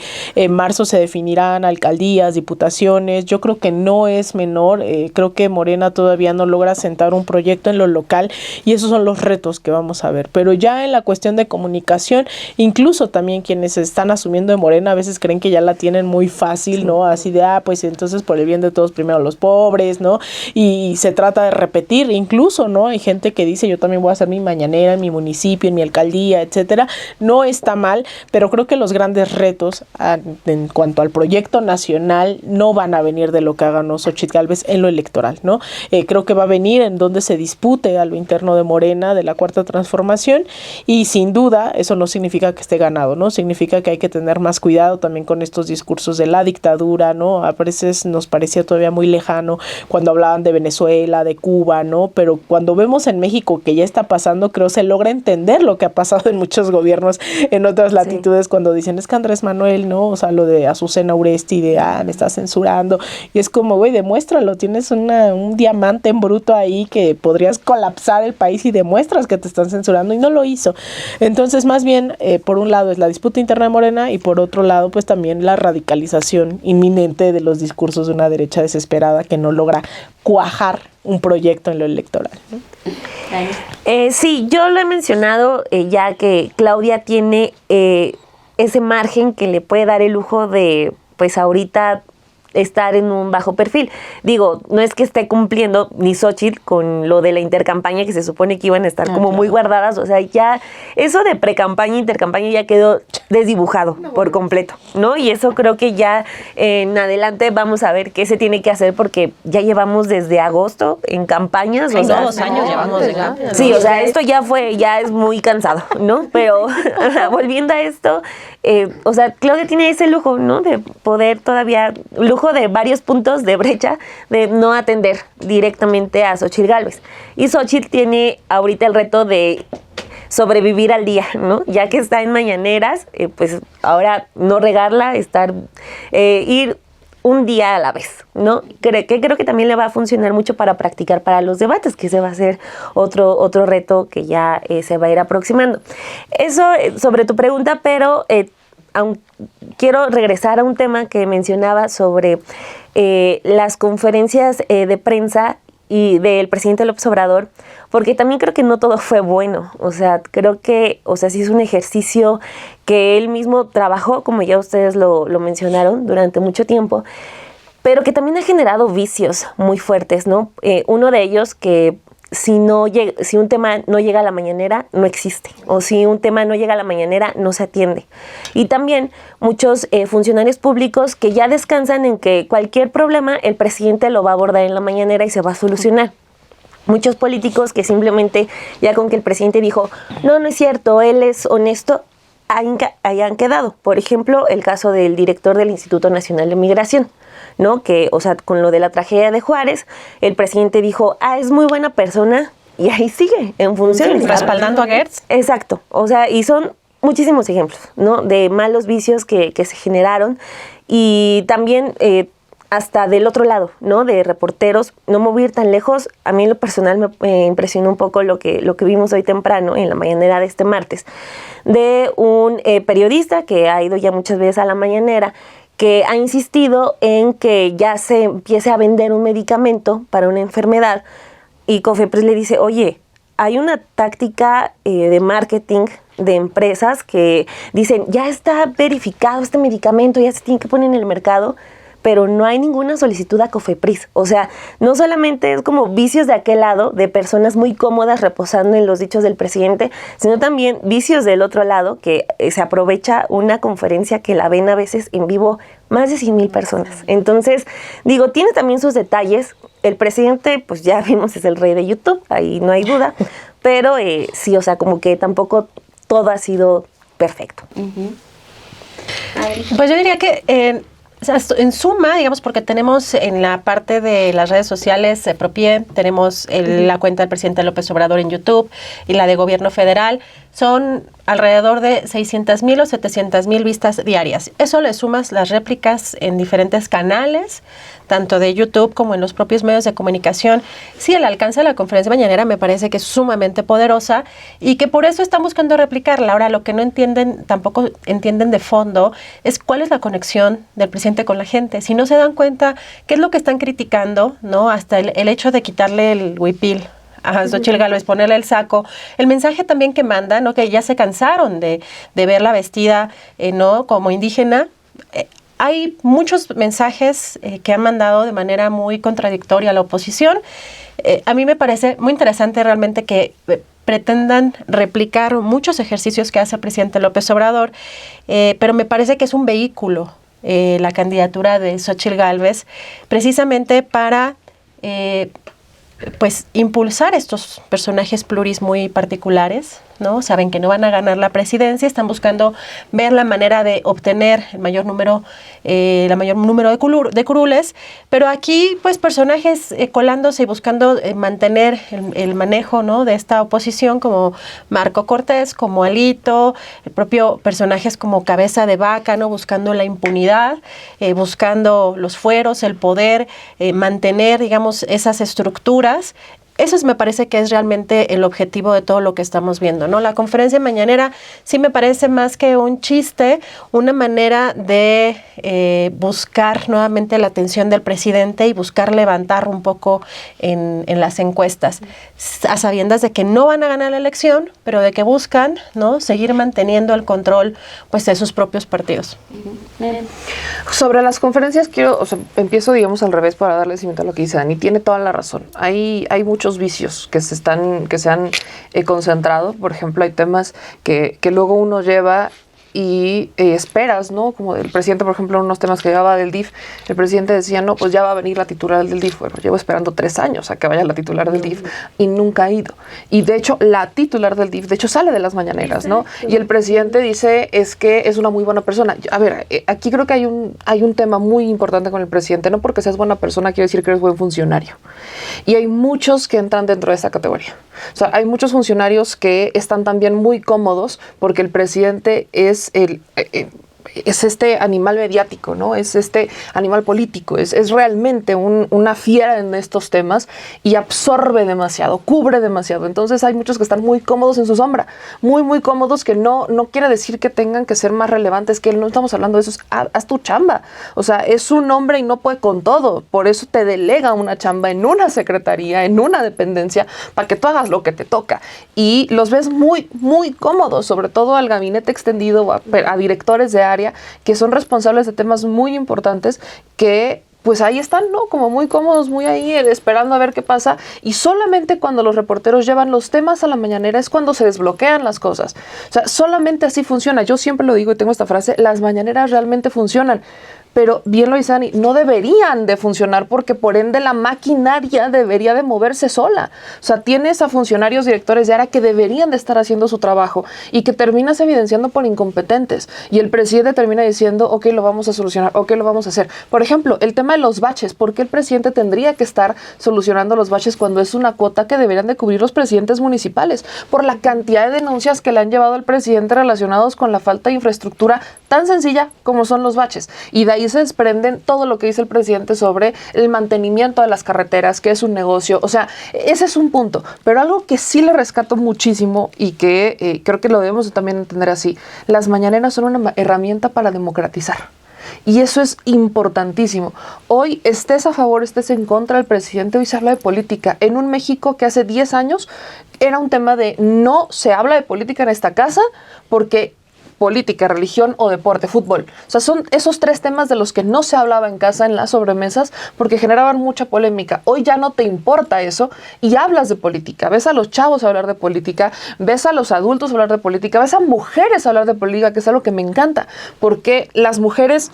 marzo se definirán alcaldías, diputaciones, yo creo que no es menor, creo que Morena todavía no logra sentar un proyecto en lo local y esos son los retos que vamos a ver, pero ya en la cuestión de comunicación, incluso también quienes están asumiendo de Morena a veces creen que ya la tienen muy fácil, ¿no? Así de, pues entonces por el bien de todos primero los pobres, ¿no? Y se trata de repetir, incluso, ¿no? Hay gente que dice, yo también voy a hacer mi mañanera en mi municipio, en mi alcaldía, etcétera. No está mal, pero creo que los grandes retos en cuanto al proyecto nacional no van a venir de lo que haga Xochitl Gálvez en lo electoral, ¿no? Creo que va a venir en donde se dispute a lo interno de Morena, de la Cuarta Transformación, y sin duda eso no significa que esté ganado, ¿no? Significa que hay que tener más cuidado también con estos discursos de la dictadura, ¿no? A veces nos parecía todavía muy lejano cuando hablaban de Venezuela, de Cuba, ¿no? Pero cuando vemos en México que ya está pasando, creo se logra entender lo que ha pasado en muchos gobiernos en otras latitudes, cuando dicen, es que Andrés Manuel, ¿no? O sea, lo de Azucena Uresti, de, me está censurando, y es como, güey, demuéstralo, tienes un diamante en bruto ahí que podrías colapsar el país y demuestras que te están censurando, y no lo hizo. Entonces, más bien, por un lado es la disputa interna de Morena, y por otro lado, pues también la radicalización inminente de los discursos de una derecha desesperada que no logra cuajar un proyecto en lo electoral, ¿no? Sí, yo lo he mencionado ya que Claudia tiene ese margen que le puede dar el lujo de, pues ahorita, estar en un bajo perfil. Digo, no es que esté cumpliendo ni Xochitl con lo de la intercampaña, que se supone que iban a estar como muy guardadas, o sea, ya eso de precampaña, intercampaña ya quedó desdibujado por completo, ¿no? Y eso creo que ya en adelante vamos a ver qué se tiene que hacer, porque ya llevamos desde agosto en campañas. Ay, 2 años llevamos de campaña. Sí, o sea, esto ya es muy cansado, ¿no? Pero volviendo a esto, o sea, Claudia tiene ese lujo, ¿no? De poder todavía, lujo de varios puntos de brecha, de no atender directamente a Xochitl Gálvez. Y Xochitl tiene ahorita el reto de sobrevivir al día, ¿no? Ya que está en mañaneras, pues ahora no regarla, ir un día a la vez, ¿no? Creo que también le va a funcionar mucho para practicar para los debates, que ese va a ser otro reto que ya se va a ir aproximando. Eso sobre tu pregunta, pero quiero regresar a un tema que mencionaba sobre las conferencias de prensa y del presidente López Obrador, porque también creo que no todo fue bueno. O sea, creo que, sí es un ejercicio que él mismo trabajó, como ya ustedes lo mencionaron, durante mucho tiempo, pero que también ha generado vicios muy fuertes, ¿no? Uno de ellos que si un tema no llega a la mañanera, no existe. O si un tema no llega a la mañanera, no se atiende. Y también muchos funcionarios públicos que ya descansan en que cualquier problema el presidente lo va a abordar en la mañanera y se va a solucionar. Muchos políticos que simplemente, ya con que el presidente dijo, no es cierto, él es honesto, hayan quedado. Por ejemplo, el caso del director del Instituto Nacional de Migración, ¿no? Que, con lo de la tragedia de Juárez, el presidente dijo, es muy buena persona, y ahí sigue, en funciones. Respaldando a Gertz. Exacto, y son muchísimos ejemplos, ¿no? De malos vicios que se generaron, y también hasta del otro lado, ¿no? De reporteros. No me voy a ir tan lejos. A mí en lo personal me impresionó un poco lo que vimos hoy temprano en la mañanera de este martes, de un periodista que ha ido ya muchas veces a la mañanera, que ha insistido en que ya se empiece a vender un medicamento para una enfermedad, y Cofepris le dice, oye, hay una táctica de marketing de empresas que dicen, ya está verificado este medicamento, ya se tiene que poner en el mercado, pero no hay ninguna solicitud a Cofepris. O sea, no solamente es como vicios de aquel lado, de personas muy cómodas reposando en los dichos del presidente, sino también vicios del otro lado, que se aprovecha una conferencia que la ven a veces en vivo más de 100,000 personas. Entonces, tiene también sus detalles. El presidente, pues ya vimos, es el rey de YouTube, ahí no hay duda, pero sí, como que tampoco todo ha sido perfecto. Pues yo diría que sea, en suma, digamos, porque tenemos en la parte de las redes sociales Propie, tenemos la cuenta del presidente López Obrador en YouTube y la de Gobierno Federal, son alrededor de 600,000 o 700,000 vistas diarias. Eso le sumas las réplicas en diferentes canales, tanto de YouTube como en los propios medios de comunicación. Sí, el alcance de la conferencia mañanera me parece que es sumamente poderosa y que por eso están buscando replicarla. Ahora, lo que no entienden, tampoco entienden de fondo, es cuál es la conexión del presidente con la gente. Si no se dan cuenta qué es lo que están criticando, ¿no? Hasta el hecho de quitarle el huipil a Xochitl Gálvez, ponerle el saco, el mensaje también que manda, ¿no? Que ya se cansaron de verla vestida, ¿no? Como indígena. Hay muchos mensajes que han mandado de manera muy contradictoria a la oposición. A mí me parece muy interesante realmente que pretendan replicar muchos ejercicios que hace el presidente López Obrador, pero me parece que es un vehículo la candidatura de Xochitl Gálvez, precisamente para pues impulsar estos personajes pluris muy particulares, ¿no? Saben que no van a ganar la presidencia, están buscando ver la manera de obtener el mayor número de curules, pero aquí pues personajes colándose y buscando mantener el manejo, ¿no? De esta oposición, como Marco Cortés, como Alito, el propio personajes como Cabeza de Vaca, ¿no? Buscando la impunidad, buscando los fueros, el poder, mantener, digamos, esas estructuras. Eso me parece que es realmente el objetivo de todo lo que estamos viendo, ¿no? La conferencia mañanera sí me parece más que un chiste, una manera de buscar nuevamente la atención del presidente y buscar levantar un poco en las encuestas, a sabiendas de que no van a ganar la elección, pero de que buscan, ¿no? Seguir manteniendo el control, pues, de sus propios partidos. Sobre las conferencias empiezo, digamos, al revés para darle seguimiento a lo que dice Dani. Tiene toda la razón. Hay muchos vicios que se han concentrado. Por ejemplo, hay temas que luego uno lleva y esperas, ¿no? Como el presidente, por ejemplo, unos temas que llevaba del DIF, el presidente decía, no, pues ya va a venir la titular del DIF. Bueno, llevo esperando 3 años a que vaya la titular del DIF y nunca ha ido. Y de hecho, la titular del DIF, de hecho, sale de las mañaneras, ¿no? Y el presidente dice, es que es una muy buena persona. A ver, aquí creo que hay un tema muy importante con el presidente. No porque seas buena persona quiere decir que eres buen funcionario. Y hay muchos que entran dentro de esa categoría. O sea, hay muchos funcionarios que están también muy cómodos porque el presidente es este animal mediático, ¿no? Es este animal político, es realmente una fiera en estos temas y absorbe demasiado, cubre demasiado. Entonces hay muchos que están muy cómodos en su sombra, muy, muy cómodos, que no quiere decir que tengan que ser más relevantes, que no estamos hablando de eso, haz tu chamba. O sea, es un hombre y no puede con todo, por eso te delega una chamba en una secretaría, en una dependencia, para que tú hagas lo que te toca. Y los ves muy, muy cómodos, sobre todo al gabinete extendido, a directores de área, que son responsables de temas muy importantes, que pues ahí están, ¿no? Como muy cómodos, muy ahí, esperando a ver qué pasa. Y solamente cuando los reporteros llevan los temas a la mañanera es cuando se desbloquean las cosas. O sea, solamente así funciona. Yo siempre lo digo y tengo esta frase, las mañaneras realmente funcionan. Pero bien lo dice Dani, no deberían de funcionar porque por ende la maquinaria debería de moverse sola. O sea, tienes a funcionarios, directores de área que deberían de estar haciendo su trabajo y que terminas evidenciando por incompetentes. Y el presidente termina diciendo, ok, lo vamos a solucionar, ok, lo vamos a hacer. Por ejemplo, el tema de los baches. ¿Por qué el presidente tendría que estar solucionando los baches cuando es una cuota que deberían de cubrir los presidentes municipales? Por la cantidad de denuncias que le han llevado al presidente relacionados con la falta de infraestructura tan sencilla como son los baches. Y de ahí se desprenden todo lo que dice el presidente sobre el mantenimiento de las carreteras, que es un negocio. O sea, ese es un punto. Pero algo que sí le rescato muchísimo y que creo que lo debemos también entender así, las mañaneras son una herramienta para democratizar. Y eso es importantísimo. Hoy, estés a favor, estés en contra del presidente, hoy se habla de política. En un México que hace 10 años era un tema de no se habla de política en esta casa porque política, religión o deporte, fútbol. O sea, son esos 3 temas de los que no se hablaba en casa, en las sobremesas, porque generaban mucha polémica. Hoy ya no te importa eso y hablas de política. Ves a los chavos hablar de política, ves a los adultos hablar de política, ves a mujeres hablar de política, que es algo que me encanta, porque las mujeres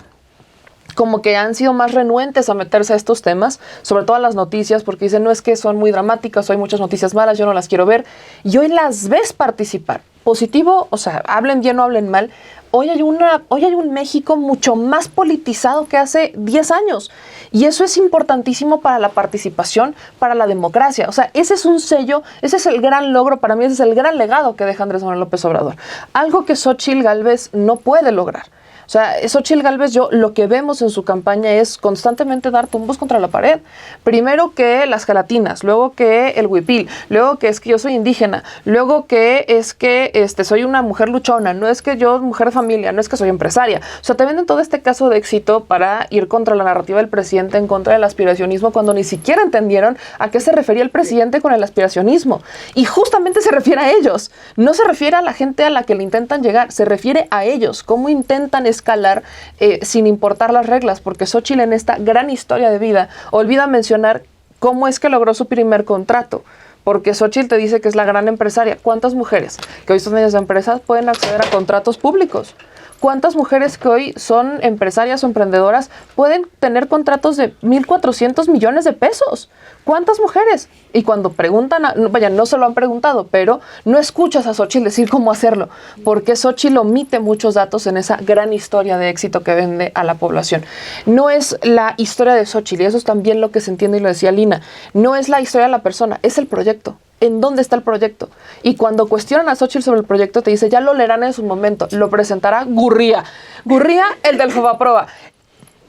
como que han sido más renuentes a meterse a estos temas, sobre todo a las noticias, porque dicen, no, es que son muy dramáticas, o hay muchas noticias malas, yo no las quiero ver, y hoy las ves participar. Positivo, o sea, hablen bien o hablen mal, hoy hay un México mucho más politizado que hace 10 años, y eso es importantísimo para la participación, para la democracia. O sea, ese es un sello, ese es el gran logro, para mí ese es el gran legado que deja Andrés Manuel López Obrador. Algo que Xóchitl Gálvez no puede lograr. O sea, Xóchitl Gálvez, lo que vemos en su campaña es constantemente dar tumbos contra la pared. Primero que las gelatinas, luego que el huipil, luego que es que yo soy indígena, luego que es que soy una mujer luchona, no es que yo mujer de familia, no es que soy empresaria. O sea, te venden todo este caso de éxito para ir contra la narrativa del presidente, en contra del aspiracionismo, cuando ni siquiera entendieron a qué se refería el presidente con el aspiracionismo. Y justamente se refiere a ellos. No se refiere a la gente a la que le intentan llegar, se refiere a ellos, cómo intentan escalar sin importar las reglas, porque Xóchitl en esta gran historia de vida olvida mencionar cómo es que logró su primer contrato, porque Xóchitl te dice que es la gran empresaria. ¿Cuántas mujeres que hoy son dueñas de empresas pueden acceder a contratos públicos? ¿Cuántas mujeres que hoy son empresarias o emprendedoras pueden tener contratos de 1,400 millones de pesos? ¿Cuántas mujeres? Y cuando preguntan, no se lo han preguntado, pero no escuchas a Xóchitl decir cómo hacerlo, porque Xóchitl omite muchos datos en esa gran historia de éxito que vende a la población. No es la historia de Xóchitl, y eso es también lo que se entiende y lo decía Lina, no es la historia de la persona, es el proyecto. ¿En dónde está el proyecto? Y cuando cuestionan a Xóchitl sobre el proyecto, te dice, ya lo leerán en su momento, lo presentará Gurría. Gurría, el del Fobaproa.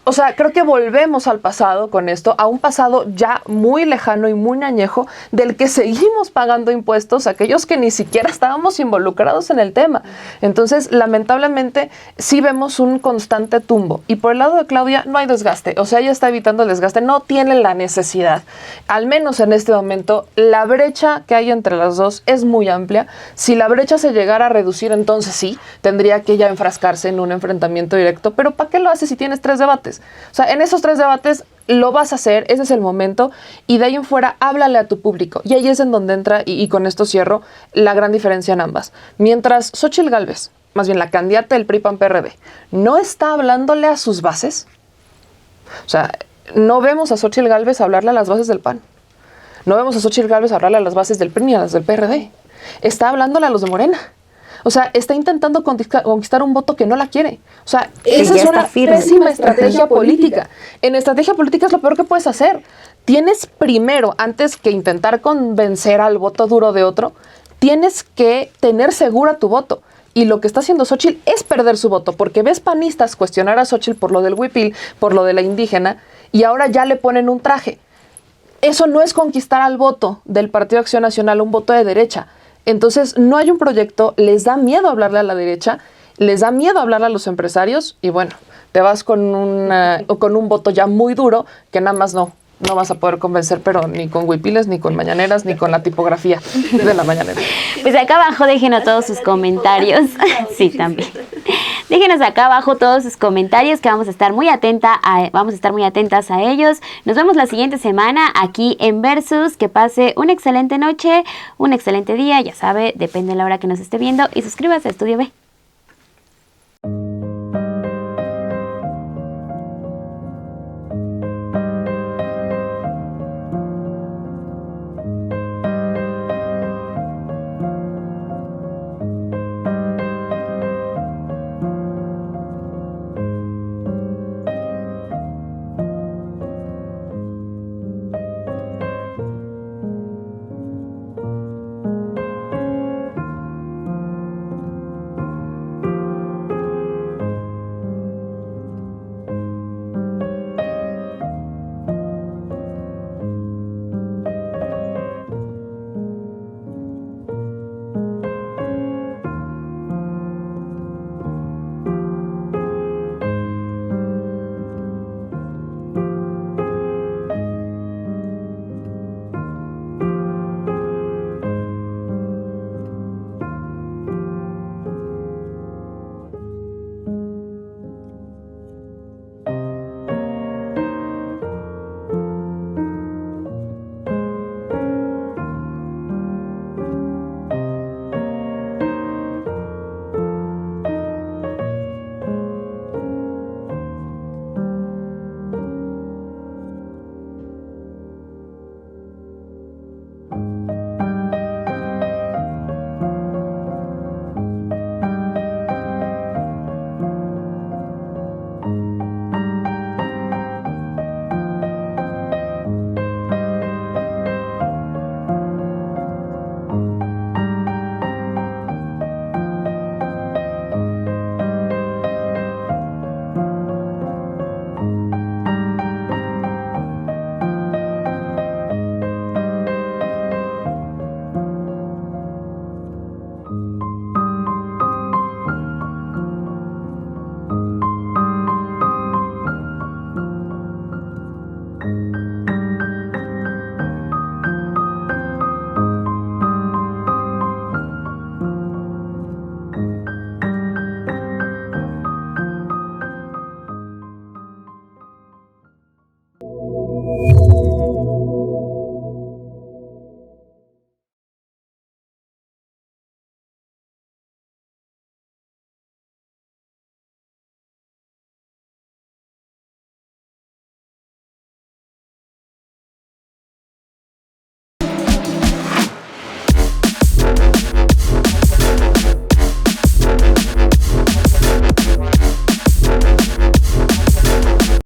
O sea, creo que volvemos al pasado con esto, a un pasado ya muy lejano y muy añejo, del que seguimos pagando impuestos aquellos que ni siquiera estábamos involucrados en el tema. Entonces, lamentablemente, sí vemos un constante tumbo. Y por el lado de Claudia, no hay desgaste. O sea, ella está evitando el desgaste, no tiene la necesidad. Al menos en este momento, la brecha que hay entre las dos es muy amplia. Si la brecha se llegara a reducir, entonces sí, tendría que ella enfrascarse en un enfrentamiento directo. Pero ¿para qué lo hace si tienes 3 debates? O sea, en esos 3 debates lo vas a hacer, ese es el momento, y de ahí en fuera háblale a tu público. Y ahí es en donde entra, y con esto cierro, la gran diferencia en ambas. Mientras Xóchitl Gálvez, más bien la candidata del PRI-PAN-PRD, no está hablándole a sus bases, o sea, no vemos a Xóchitl Gálvez hablarle a las bases del PAN, no vemos a Xóchitl Gálvez hablarle a las bases del PRI ni a las del PRD, está hablándole a los de Morena. O sea, está intentando conquistar un voto que no la quiere. O sea, esa es una pésima estrategia política. En estrategia política es lo peor que puedes hacer. Tienes primero, antes que intentar convencer al voto duro de otro, tienes que tener segura tu voto. Y lo que está haciendo Xóchitl es perder su voto, porque ves panistas cuestionar a Xóchitl por lo del huipil, por lo de la indígena, y ahora ya le ponen un traje. Eso no es conquistar al voto del Partido Acción Nacional, un voto de derecha. Entonces, no hay un proyecto, les da miedo hablarle a la derecha, les da miedo hablarle a los empresarios y bueno, te vas con un voto ya muy duro que nada más no vas a poder convencer, pero ni con huipiles, ni con mañaneras, ni con la tipografía de la mañanera. Pues acá abajo déjenos todos sus comentarios. Sí, también. Déjenos acá abajo todos sus comentarios que vamos a estar muy atentas a ellos. Nos vemos la siguiente semana aquí en Versus. Que pase una excelente noche, un excelente día. Ya sabe, depende de la hora que nos esté viendo. Y suscríbase a Estudio B.